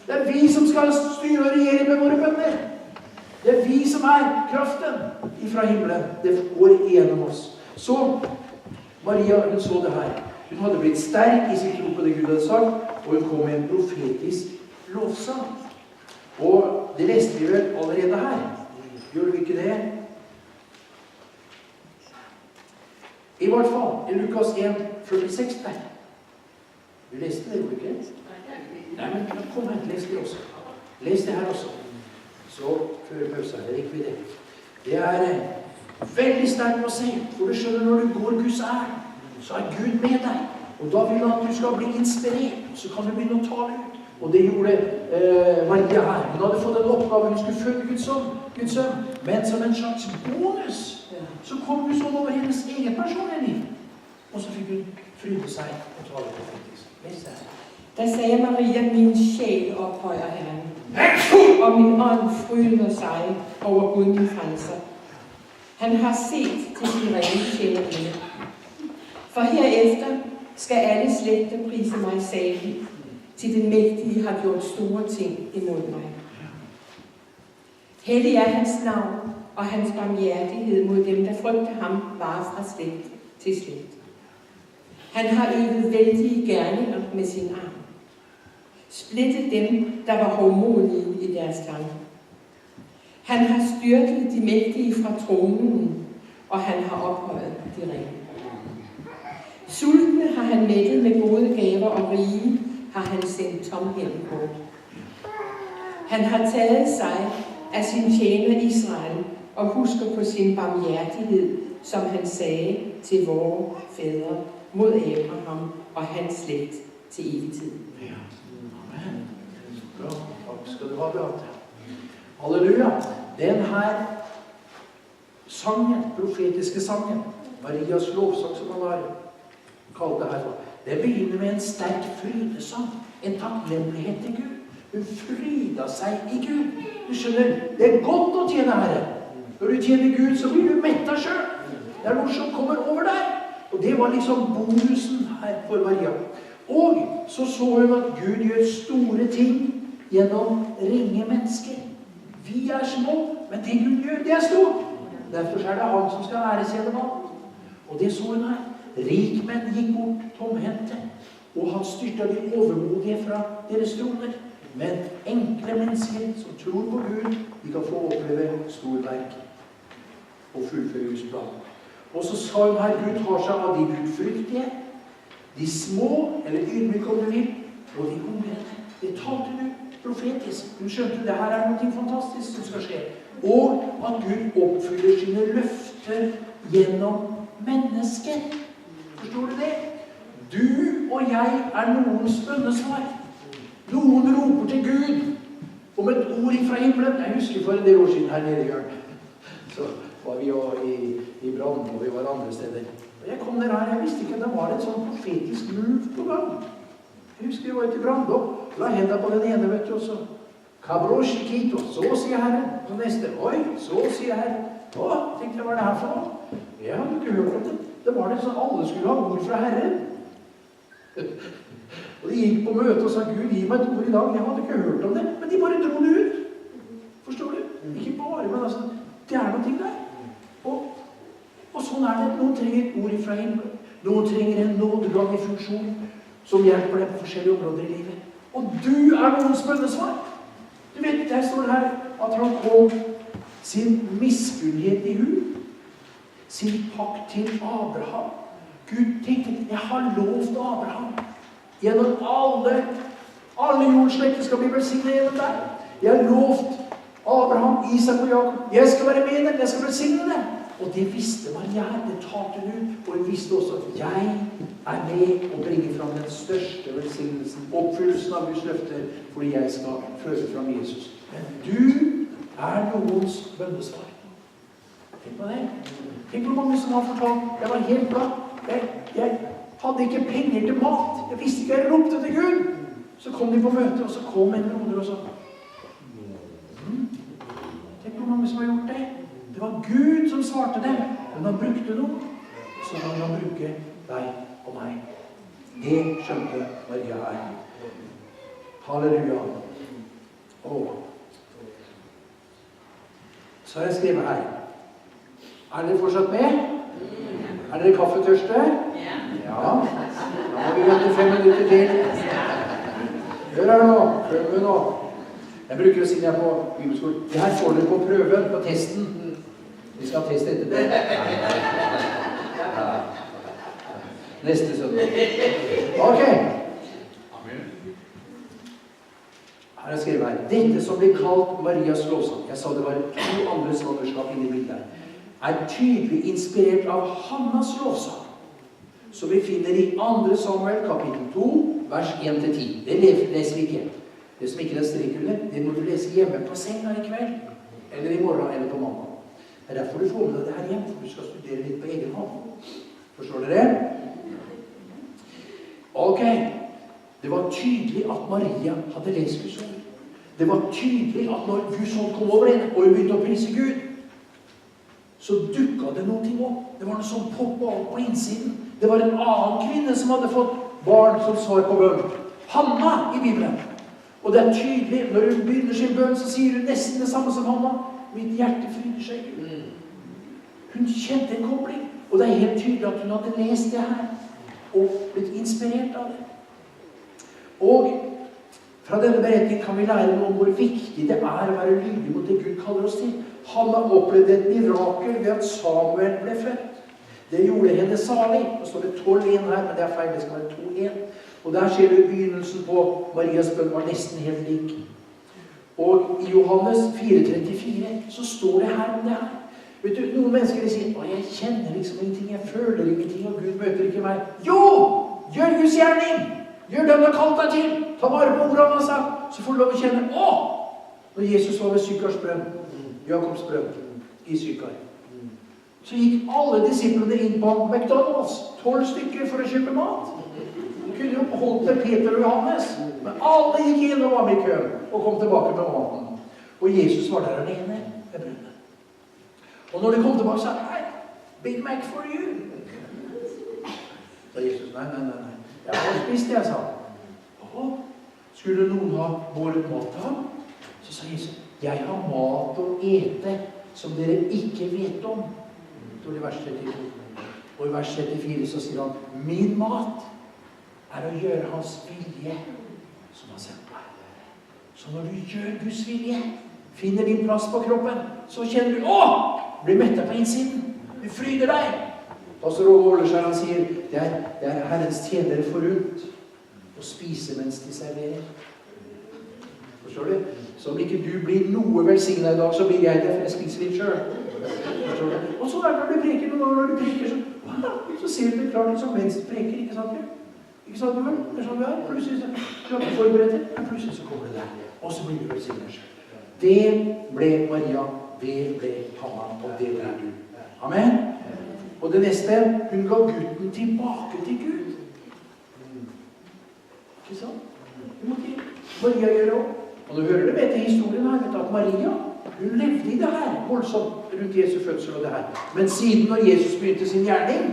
Det er vi som skal styre og regjere med våre bønner. Det er vi som er kraften ifra himmelen. Det går igjennom oss. Så, Maria, hun så det her. Hun hadde blitt sterk i sin tro på det Gud hadde sagt, og hun kom med en profetisk lovsang. Og det leste vi vel allerede her. Gjør vi ikke det? I hvert fall, i Lukas 1:46 der. Vi leste det, gjorde vi ikke? Nei, men kom her, les det også. Les det her også. Så, før pausen, det gikk vi det. Det er veldig sterkt å se, for du skjønner, når du går Guds ærend, så er Gud med deg. Og da vil han at du skal bli inspirert, så kan du begynne å tale ut. Og det gjorde Maria her. Hun hadde fått en oppgave, hun skulle føde Guds sønn. Men som en slags bonus, så kom hun sånn over hennes egen personlig. Og så fikk hun fryde seg og tale profetisk. Les det her. Da sagde Maria, min sjæl ophøjer Herren, og min ånd fryder sig over Gud min frelser. Han har set til sin rene tjenerinde. For herefter skal alle slægter prise mig salig, til den mægtige har gjort store ting imod mig. Hellig er hans navn, og hans barmhjertighed mod dem, der frygter ham, varer fra slægt til slægt. Han har øvet vældige gerninger med sin arm. Splittet dem, der var hovmodige i deres tanker. Han har styrket de mægtige fra tronen, og han har ophøjet de rene. Sultne har han mættet med gode gaver, og rige har han sendt tomhænden bort. Han har taget sig af sin tjener Israel og husker på sin barmhjertighed, som han sagde til vore fædre mod Abraham og hans slægt til evig tid. Ja. Amen. Bra. Takk skal du ha, Beate. Halleluja. Den her sangen, profetiske sangen, Marias lovsang, som han har kalt det her for, det begynner med en sterk frydesang, en takknemlighet til Gud. Hun fryda seg i Gud. Du skjønner, det er godt å tjene Herre. Når du tjener Gud, så blir du mettet selv. Det er noe som kommer over deg. Og det var liksom bonusen her for Maria. Og så hun at Gud gjør store ting gjennom ringe mennesker. Vi er små, men det Gud gjør, det er stort. Derfor er det han som skal æres gjennom alt. Og det hun her. Rikmenn gikk bort tomhendte, og han styrte de overmodige fra deres troner. Men enkle mennesker som tror på Gud, de kan få oppleve storverk og fullføre Guds plan. Og så sa hun her, Gud tar seg av de gudfryktige, de små, eller ydmyke om du vil, og de unge. Det talte du profetisk. Hun skjønte det her er noe fantastisk som skal skje. Og at Gud oppfyller sine løfter gjennom mennesker. Forstår du det? Du og jeg er noens bønnesvar. Noen roper til Gud om et ord fra himmelen. Jeg husker for en del år siden her nede i hjørnet. Så var vi jo i Brann, og vi var andre steder. Og jeg kom ned her, jeg visste ikke at det var et sånn profetisk move på gang. Jeg husker vi var ute i Brann, og la hendene på den ene, vet du, og så Kabrosjikito, så sier Herren. Og neste, oi, så sier Herren. Å, tenkte jeg, hva er det her for noe? Jeg hadde ikke hørt om det. Det var det sånn alle skulle ha ord fra Herren. Og de gikk på møte og sa, Gud, gi meg et ord i dag. Jeg hadde ikke hørt om det, men de bare dro det ut. Forstår du? Ikke bare, men altså, det er noe ting der. Og sånn er det. Noen trenger et ord fra himmelen. Noen trenger en nådegang i funksjon som hjelper deg på forskjellige områder i livet. Og du er noens bønnesvar. Du vet, der står det her at han kom sin miskunnhet i hu, sin pakt til Abraham. Gud tenkte, jeg har lovt Abraham. Gjennom alle jordslekter skal bli velsignet gjennom deg. Jeg har lovt Abraham, Isak og Jakob. Jeg skal være med dem, jeg skal velsigne dem. Og det visste Maria, det talte hun ut. Og hun visste også at jeg er med og bringer fram den største velsignelsen, oppfyllelsen av Guds løfter, fordi jeg skal føre fram Jesus. Men du er noens bønnesvar. Tenk på det. Tenk på mange som har fortalt, jeg var helt glad. Jeg hadde ikke penger til mat. Jeg visste ikke, jeg ropte til Gud. Så kom de på møte, og så kom en broder og sa, tenk på mange som har gjort det. Det var Gud som svarte dem, men han brukte noe. Så kan han bruke deg og meg. Det skjønte Maria her. Halleluja. Så har jeg skrevet her. Er dere fortsatt med? Er dere kaffetørste? Ja. Da må vi vente 5 minutter til. Hør her nå. Prøv nå. Jeg bruker å si det her på bibelskolen. Det her får dere på prøven, på testen. Vi skal teste etter det. Ja. Neste søndag. Ok. Her har jeg skrevet her. Dette som blir kalt Marias lovsang, jeg sa det var 2 andre svangerskap inni bildet her, er tydelig inspirert av Hannas lovsang, som vi finner i 2. Samuel kapittel 2, vers 1-10. Det leser vi ikke. Det som ikke er strek under, det må du lese hjemme på senga i kveld, eller i morgen, eller på mandag. Det er derfor du får med deg det her hjem, for du skal studere litt på egen hånd. Forstår dere? Ok. Det var tydelig at Maria hadde lest Guds ord. Det var tydelig at når Guds ånd kom over henne, og hun begynte å prise Gud, så dukket det noe opp. Det var noe som poppet opp på innsiden. Det var en annen kvinne som hadde fått barn som svar på bønn. Hanna i Bibelen. Og det er tydelig, når hun begynner sin bønn, så sier hun nesten det samme som Hanna. Mitt hjerte fryder seg. Hun kjente en kobling. Og det er helt tydelig at hun hadde lest det her, og blitt inspirert av det. Og fra denne beretningen kan vi lære noe om hvor viktig det er å være lydig mot det Gud kaller oss til. Hanna opplevde et mirakel ved at Samuel ble født. Det gjorde henne salig. Nå står det 12-1 her, men det er feil, det skal være 2-1. Og der ser du begynnelsen på Marias bønn var nesten helt lik. Og i Johannes 4,34 så står det her om det her. Vet du, noen mennesker sier, jeg kjenner liksom ingenting, jeg føler ingenting, og Gud møter ikke meg. Jo! Gjør Guds gjerning! Gjør det han har kalt deg til! Ta vare på ordet han har sagt, så får du lov å kjenne, når Jesus var ved Sykars brønn, Jakobs brønn, i Sykar, så gikk alle disiplene inn på McDonald's, 12 stykker for å kjøpe mat. De kunne jo holdt til Peter og Johannes, men alle gikk inn og var med i køen, og kom tilbake med maten. Og Jesus var der alene ved brønnen. Og når de kom tilbake, sa han, Big Mac for you. Så Jesus, nei. Jeg har spist det, jeg sa. Skulle noen ha båret mat til ham? Så sa Jesus, jeg har mat å ete som dere ikke vet om. Det står i vers 32. Og i vers 34 så sier han, min mat er å gjøre hans vilje som han sendt meg. Så når du gjør Guds vilje, finner din plass på kroppen, så kjenner du, blir mettet på innsiden. Du fryder deg. Pastor Overskjær, han sier, det er Herrens tjenere forunt å spise mens de serverer. Forstår du? Så om ikke du blir noe velsignet i dag, så blir jeg det freskningsvind selv. Forstår du? Og så er det når du preker, noen ganger når du preker, så ser du det klart som mens du preker, ikke sant? Ikke sant, du vel? Det er sånn du er. Plutselig så du har ikke forberedt det, men plutselig så kommer det der. Og så blir du velsignet selv. Det ble Maria, det ble Hanna, og det ble du. Amen. Og det neste, hun ga gutten tilbake til Gud. Ikke sant? Det måtte Maria gjøre også. Og du hører det med til historien her, vet du, at Maria, hun levde i det her, voldsomt rundt Jesu fødsel og det her. Men siden når Jesus begynte sin gjerning,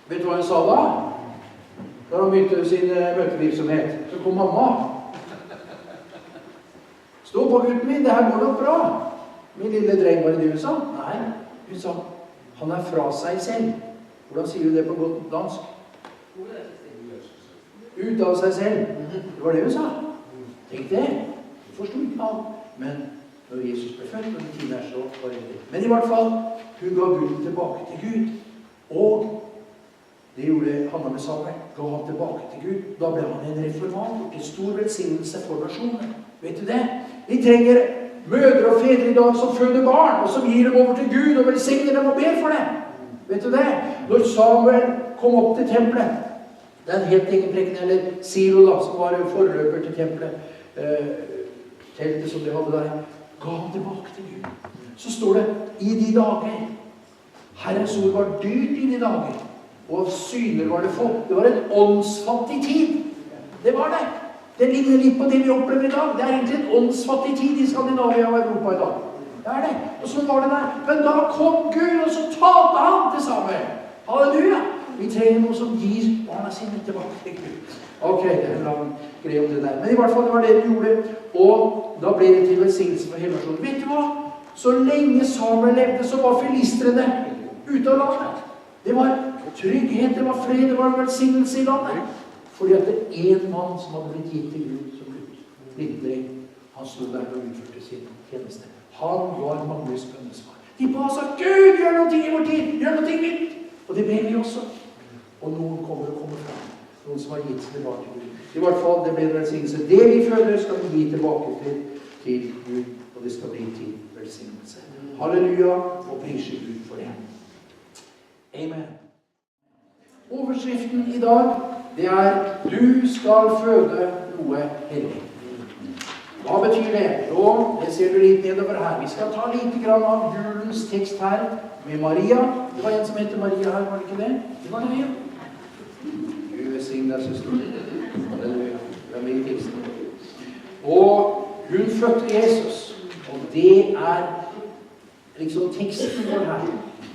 vet du hva hun sa da? Da han begynte sin møtevirksomhet, så kom mamma. Stå på gutten min, det her går nok bra. Min lille dreng, var det hun sa? Nei, hun sa, han er fra seg selv. Hvordan sier du det på godt dansk? Ut av seg selv. Det var det hun sa. Tenk det. Du forstod ikke alt. Men når Jesus ble født, og tiden er så var det. Men i hvert fall, hun ga gutten tilbake til Gud. Og det gjorde Hanna med Samuel. Ga han tilbake til Gud. Da ble han en reformator, til stor velsignelse for nasjonen. Vet du det? Vi trenger mødre og fedre i dag som føder barn, og som gir dem over til Gud, og velsigner dem og ber for dem. Vet du det? Når Samuel kom opp til tempelet, det er en helt egen preken, eller Silo da, som var forløper til tempelet, teltet som de hadde der, ga han tilbake til Gud. Så står det, i de dager, Herrens ord var dyrt i de dager, og syner var det få. Det var en åndsfattig tid. Det var det. Det ligner litt på det vi opplever i dag. Det er egentlig en åndsfattig tid i Skandinavia og Europa i dag. Det er det. Og så var det der. Men da kom Gud, og så talte han til Samuel. Halleluja! Vi trenger noe som gir barna sine tilbake til Gud. Ok, det er en lang greie om det der. Men i hvert fall, det var det de gjorde. Og da ble det til velsignelse for hele nasjonen. Vet du hva? Så lenge Samuel levde, så var filistrene ute av landet. Det var trygghet, det var fred, det var velsignelse i landet. Fordi at det er en mann som hadde blitt gitt til Gud som liten dreng. Han stod der og utførte sin tjeneste. Han var manges bønnesvar. De ba og sa, Gud, gjør noe i vår tid, gjør noe nytt. Og det ber vi også. Og noen kommer fram. Noen som har gitt sine barn til Gud. I hvert fall, det ble en velsignelse. Det vi føler skal vi gi tilbake til Gud, og det skal bli til velsignelse. Halleluja, og prise Gud for det. Amen. Overskriften i dag, det er du skal føde noe helligt. Hva betyr det? Jo, det ser du litt nedover her. Vi skal ta litt grann av julens tekst her med Maria. Det var en som heter Maria her, var det ikke det? Det var det, ja. Gud velsigne deg, søster. Halleluja. Det er mye teksten. Og hun fødte Jesus. Og det er liksom teksten vår her.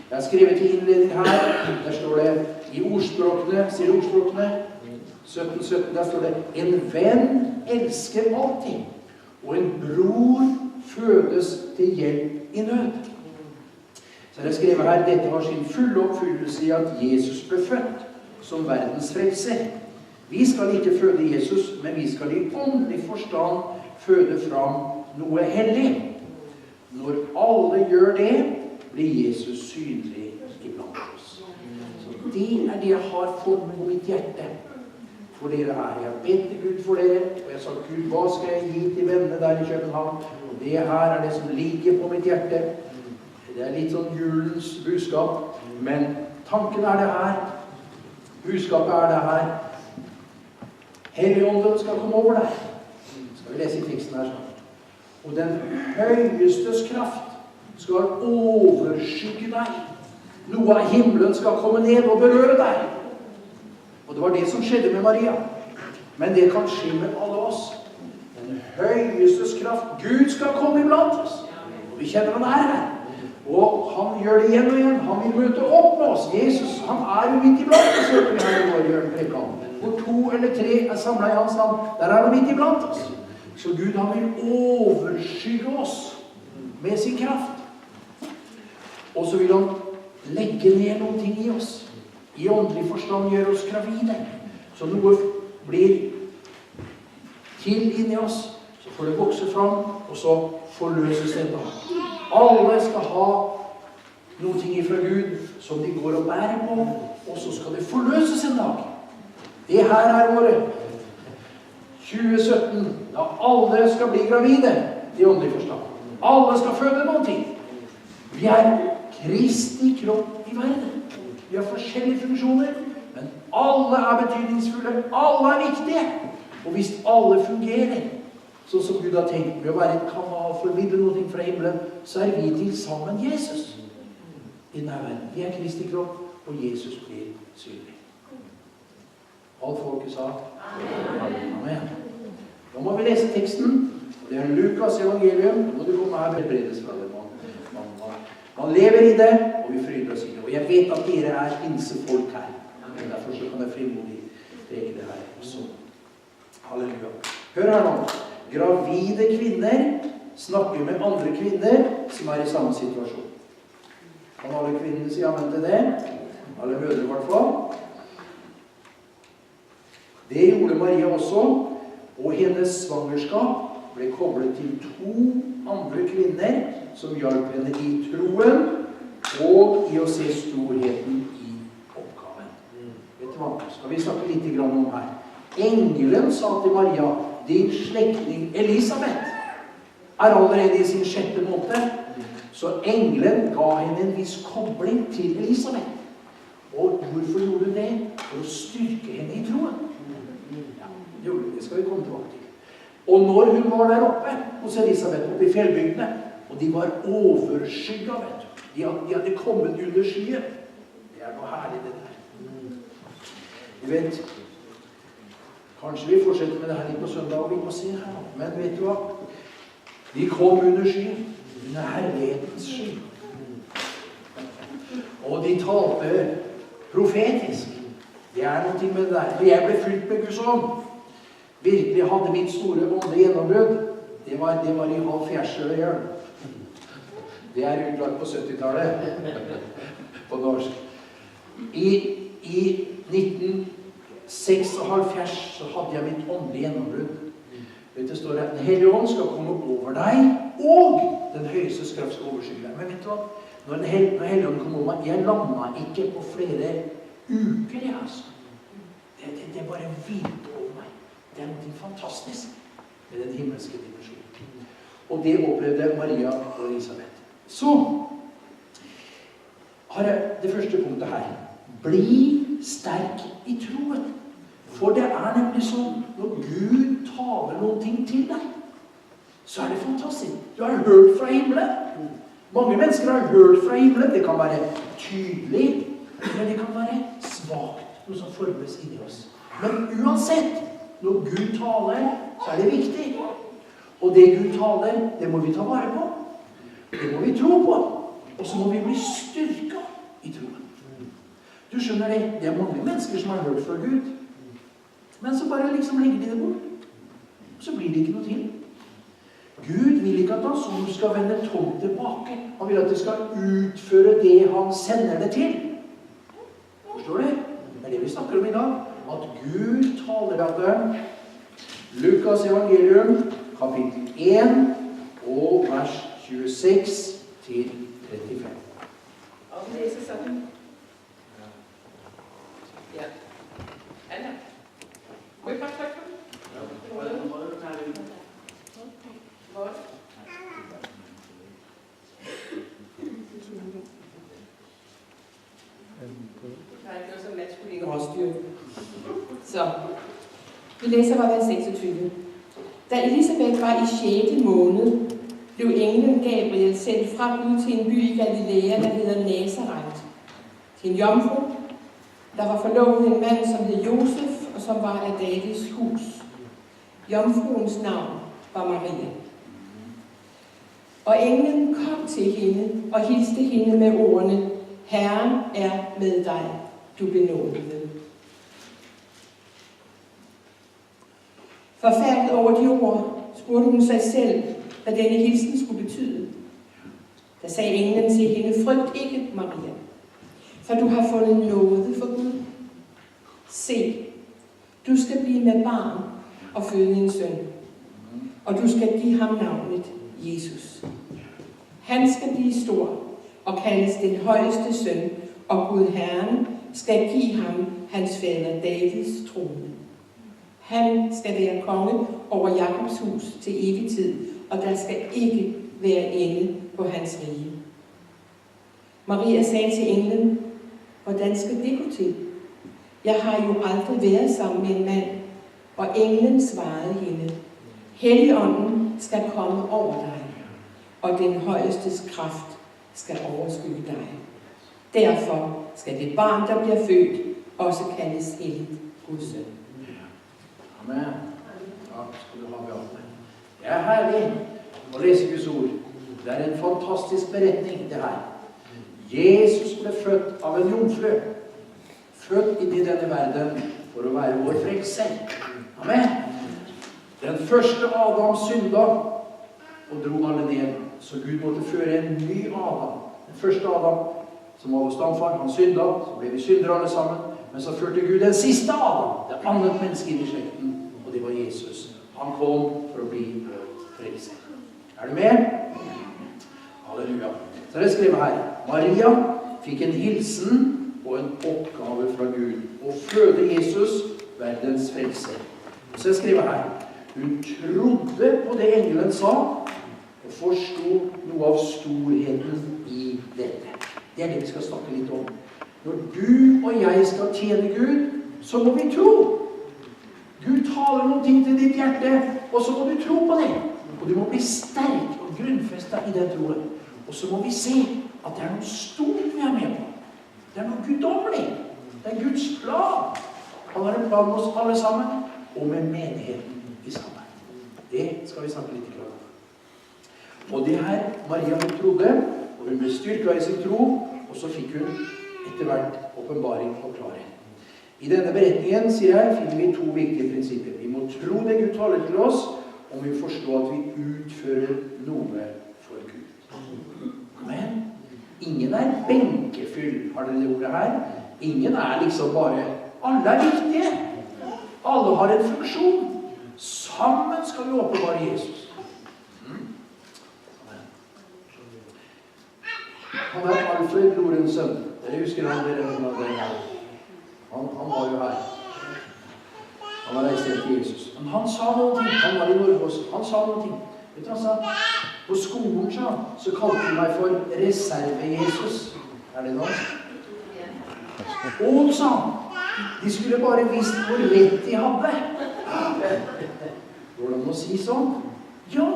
Jeg har skrevet til innledning her. Der står det i ordspråkene, sier ordspråkene 17, der står det en venn elsker alltid, og en bror fødes til hjelp i nød. Så jeg har skrevet her, dette har sin fulle oppfyllelse i at Jesus ble født som verdens frelser. Vi skal ikke føde Jesus, men vi skal i åndelig forstand føde fram noe hellig. Når alle gjør det, blir Jesus synlig iblant oss. Så det er det jeg har fått på mitt hjerte. for dere her. Jeg har bedt til Gud for dere, og jeg sa, Gud, hva skal jeg gi til vennene der i København? Og det her er det som ligger på mitt hjerte. Det er litt sånn julens budskap, men tanken er det her. Budskapet er det her. Helligånden skal komme over deg. Skal vi lese i teksten her sånn. Og den høyestes kraft skal overskygge deg. Noe av himmelen skal komme ned og berøre deg. Og det var det som skjedde med Maria. Men det kan skje med alle oss. Den høyestes kraft. Gud skal komme iblant oss. Og vi kjenner han er her. Og han gjør det igjen og igjen. Han vil møte opp med oss. Jesus, han er jo midt iblant oss. Vi her i vår hjørneprekan. Hvor 2 eller 3 er samlet i hans navn, der er han midt iblant oss. Så Gud, han vil overskygge oss med sin kraft. Og så vil han legge ned noen ting i oss. I åndelig forstand gjør oss gravide. Så noe blir til inni oss, så får det vokse fram, og så forløses det da. Alle skal ha noen ting fra Gud som de går og bærer på, og så skal det forløses en dag. Det her er året 2017, da alle skal bli gravide i åndelig forstand. Alle skal føde noen ting. Vi er Kristi kropp i verden. Vi har forskjellige funksjoner, men alle er betydningsfulle, alle er viktige. Og hvis alle fungerer, sånn som Gud har tenkt med å være et kanal for å formidle noe fra himmelen, så er vi til sammen Jesus i denne verden. Vi er Kristi kropp, og Jesus blir synlig. Alt folket sa Amen. Nå må vi lese teksten. Det er Lukas evangelium. Nå må du komme her med bredes fra det. Man lever i det, og vi fryder oss i det. Og jeg vet at dere er pinsefolk her. Derfor så kan jeg frimodig preke det her også. Halleluja. Hør her nå. Gravide kvinner snakker med andre kvinner som er i samme situasjon. Kan alle kvinnene si amen til det? Alle mødre i hvert fall. Det gjorde Maria også, og hennes svangerskap ble koblet til 2 andre kvinner som hjalp henne i troen og i å se storheten i oppgaven. Vet du hva? Skal vi snakke litt om her. Engelen sa til Maria, din slektning Elisabeth er allerede i sin 6. måned. Så engelen ga henne en viss kobling til Elisabeth. Og hvorfor gjorde hun det? For å styrke henne i troen. Ja, det skal vi komme tilbake til. Og når hun var der oppe hos Elisabeth, oppe i fjellbygdene, og de var overskygget, vet du. De hadde kommet under skyen. Det er noe herlig det der. Du vet, kanskje vi fortsetter med det her litt på søndag, og vi må se her. Men vet du hva? De kom under skyen, under herlighetens sky. Og de talte profetisk. Det er noe med det der. For jeg ble fylt med Guds ånd. Virkelig hadde mitt store åndelige gjennombrudd. Det var i Halvorsen. Det er utlagt på 70-tallet. På norsk. I 1976 så hadde jeg mitt åndelige gjennombrudd. Det står at den hellige ånd skal komme over deg, og den høyeste kraft skal overskygge deg. Men vet du hva? Når den hellige ånd kom over meg, jeg landet ikke på flere uker, altså. Det bare hvilte over meg. Det er noe fantastisk med den himmelske dimensjonen. Og det opplevde Maria og Elisabeth. Så har jeg det første punktet her. Bli sterk i troen. For det er nemlig sånn, når Gud taler noen ting til deg, så er det fantastisk. Du har hørt fra himmelen. Mange mennesker har hørt fra himmelen. Det kan være tydelig, men det kan være svagt, noe som formes inni oss. Men uansett, når Gud taler, så er det viktig. Og det Gud taler, det må vi ta vare på. Det må vi tro på. Og så må vi bli styrket i troen. Du skjønner det, det er mange mennesker som har hørt fra Gud. Men så bare liksom legger de det bort. Så blir det ikke noe til. Gud vil ikke at hans ord skal vende tomt tilbake. Han vil at det skal utføre det han sender det til. Forstår du? Det er det vi snakker om i dag. At Gud taler at det. Lukas evangelium, kapittel 1, og vers 26 til 35. Og vi læser sådan. Ja. Anna. Så, vi læser fra vers 26. Da Elisabeth var i 6. måned, blev englen Gabriel sendt fra Gud til en by i Galilea, der hedder Nazaret, til en jomfru, der var forlovet en mand, som hed Josef, og som var af Davids hus. Jomfruens navn var Maria. Og englen kom til hende og hilste hende med ordene: Herren er med dig, du benådede. Forfærdet over de ord, spurgte hun sig selv, hvad denne hilsen skulle betyde. Der sagde englen til hende: Frygt ikke, Maria, for du har fundet nåde for Gud. Se, du skal blive med barn og føde en søn, og du skal give ham navnet Jesus. Han skal blive stor og kaldes den højeste søn, og Gud Herren skal give ham hans fader Davids trone. Han skal være konge over Jakobs hus til evig tid, og der skal ikke være ende på hans rige. Maria sagde til englen: Hvordan skal det gå til? Jeg har jo aldrig været sammen med en mand. Og englen svarede hende: Helligånden skal komme over dig, og den højestes kraft skal overskygge dig. Derfor skal det barn, der bliver født, også kaldes helligt Guds søn. Amen. Takk skal du ha, Beate. Det er herlig å lese Guds ord. Det er en fantastisk beretning, det her. Jesus ble født av en jomfru. Født inn i denne verden for å være vår frelser. Amen. Den første Adam synda og dro alle ned, så Gud måtte føre en ny Adam. Den første Adam, som var vår stamfar, han synda, så ble vi syndere alle sammen. Men så førte Gud den siste Adam, det andre mennesket inn i slekten, og det var Jesus. Han kom for å bli vår frelser. Er du med? Halleluja. Så det skrevet her: Maria fikk en hilsen og en oppgave fra Gud, å føde Jesus, verdens frelser. Så jeg skriver her: hun trodde på det engelen sa, og forstod noe av storheten i dette. Det er det vi skal snakke litt om. Når du og jeg skal tjene Gud, så må vi tro. Gud taler noen ting til ditt hjerte, og så må du tro på det. Og du må bli sterk og grunnfestet i den troen. Og så må vi se at det er noe stort vi er med på. Det er noe guddommelig. Det er Guds plan. Han har en plan med oss alle sammen, og med menigheten i sammen. Det skal vi snakke litt om. Og det her, Maria hun trodde, og hun ble styrket i sin tro, og så fikk hun etter hvert åpenbaring og klarhet. I denne beretningen, sier jeg, finner vi 2 viktige prinsipper. Vi må tro det Gud taler til oss, og vi forstår at vi utfører noe for Gud. Amen. Ingen er benkefyll, har dere det ordet her? Ingen er liksom bare, alle er viktige. Alle har en funksjon. Sammen skal vi åpenbare Jesus. Han er Alfred Lorentzen. Dere husker han, han var jo her. Han var reist til Jesus. Men han sa noen ting. Han var i Norge også. Han sa noen ting. Vet du hva han sa? På skolen så kalte de meg for reserve-Jesus. Er det noe? Og sa han, de skulle bare vist hvor rett de hadde. Hvordan må si sånn? Ja,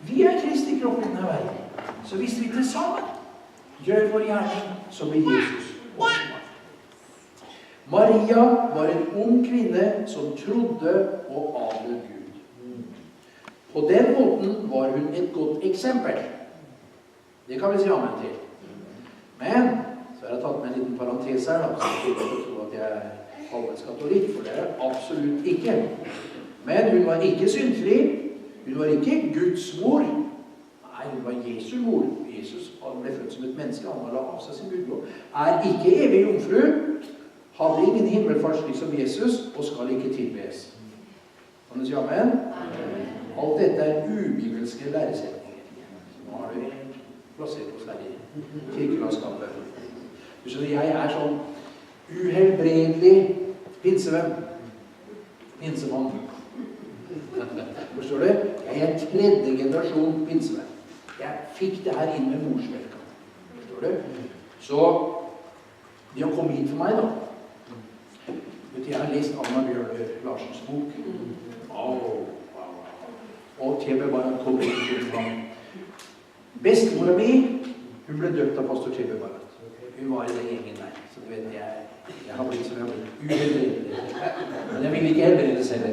vi er Kristi kropp i denne verden. Så hvis vi til sammen gjør vår gjerning, så blir Jesus åpenbart. Maria var en ung kvinne som trodde og adlet Gud. På den måten var hun et godt eksempel. Det kan vi si amen til. Men, så har jeg tatt med en liten parentes her, så jeg ikke tror at jeg er halvveis katolikk, for det er jeg absolutt ikke. Men hun var ikke syndfri, hun var ikke Guds mor. Nei, hun var Jesu mor. Jesus ble født som et menneske, han la av seg sin gudlov. Er ikke evig jomfru, hadde ingen himmelfart slik som Jesus, og skal ikke tilbes. Kan du si amen? Alt dette er ubibelske læresetninger. Nå har du plassert oss der i kirkelandskapet. Så jeg er sånn uhelbredelig pinsevenn. pinsemann. Forstår du? Jeg er 3. generasjon pinsevenn. Jeg fikk det her inn med morsmelka. Forstår du? Så det å komme hit for meg da, vet du, jeg har lest Anna Bjørner Larsens bok. Og T.B. Barrat kom til ham. Bestemora mi, hun ble døpt av pastor T.B. Barrat. Hun var i den gjengen der. Så du vet, jeg har blitt som jeg har blitt. Uhelbredelig. Men jeg vil ikke helbrede selv.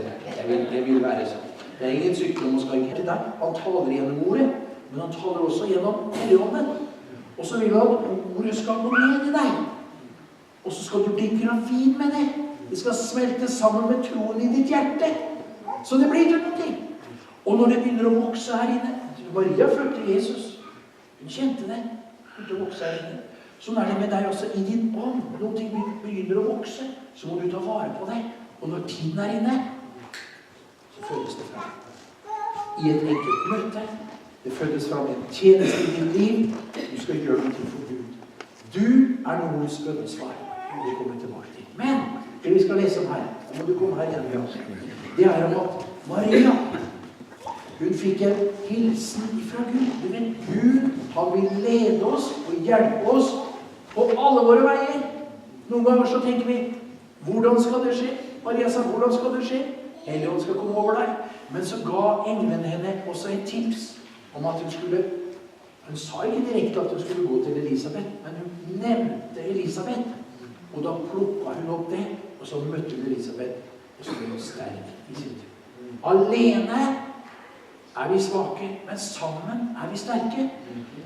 Jeg vil være sånn. Det er ingen sykdom og skal ikke til deg. Han taler gjennom ordet, men han taler også gjennom Helligånden. Og så vil han at ordet skal gå ned i deg. Og så skal du bli gravid med det. Det skal smelte sammen med troen i ditt hjerte. Så det blir til noe. Og når det begynner å vokse her inne, Maria følte Jesus. Hun kjente det. Hun begynte å vokse her inne. Sånn er det med deg også i din ånd. Noen ting begynner å vokse, så må du ta vare på det. Og når tiden er inne, så føles det frem. I et enkelt møte. Det føles frem en tjeneste i ditt liv. Du skal gjøre noe for Gud. Du er noens bønnesvar. Det kommer tilbake til. Men det vi skal lese om her, da må du komme her igjen. Det er om at Maria, hun fikk en hilsen fra Gud. Du vet, Gud, han vil lede oss og hjelpe oss på alle våre veier. Noen ganger så tenker vi, hvordan skal det skje? Maria sa, hvordan skal det skje? Helligånden skal komme over deg. Men så ga engelen henne også et tips om at hun sa ikke direkte at hun skulle gå til Elisabeth, men hun nevnte Elisabeth. Og da plukket hun opp det, og så møtte hun Elisabeth, og så ble hun sterk i sitt. Alene er vi svake, men sammen er vi sterke.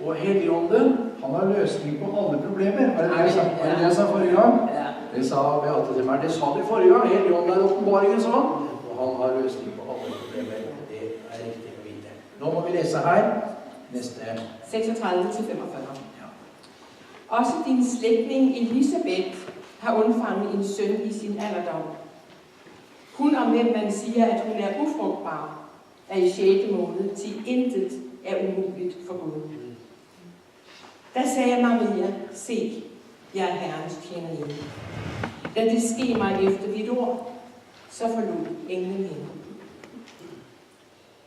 Og Helligånden, han har løsning på alle problemer. Var det det jeg sa forrige gang? Det sa Beate til meg. Det sa du forrige gang. Helligånden er åpenbaringen sånn. Og han har løsning på alle problemer. Det er riktig å vite. Nå må vi lese her. Neste. 36-45. Ja. Også din slægtning Elisabeth har undfanget en søn i sin alderdom. Hun om hvem man siger, at hun er ufrugtbar, er i 6. måned, til intet er umuligt for Gud. Da sagde Maria, se, jeg er Herrens tjenerinde. Da det ske mig efter dit ord, så forlod englen hende.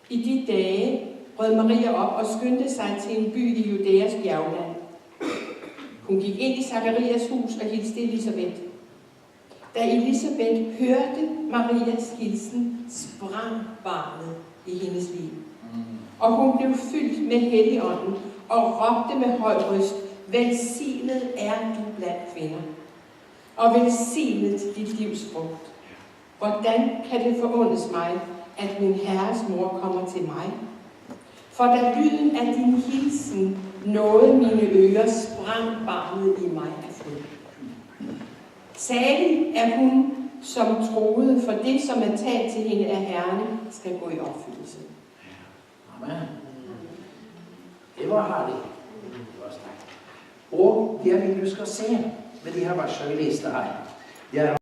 I de dage brød Maria op og skyndte sig til en by i Judæas bjergland. Hun gik ind i Zakarias hus og hilste Elisabeth. Da Elisabeth hørte Marias hilsen, sprang barnet i hendes liv. Og hun blev fyldt med Helligånden og råbte med høj røst, velsignet er du blandt kvinder, og velsignet dit livs frugt. Hvordan kan det forundes mig, at min Herres mor kommer til mig? For da lyden af din hilsen nåede mine ører, sprang barnet i mig af fryd. Salig er hun, som troede, for det, som er talt til hende af Herren, skal gå i opfyldelse. Amen. Det var herlig. Det var stærkt. Og det jeg vil du skal se med de her versene vi leste her, det er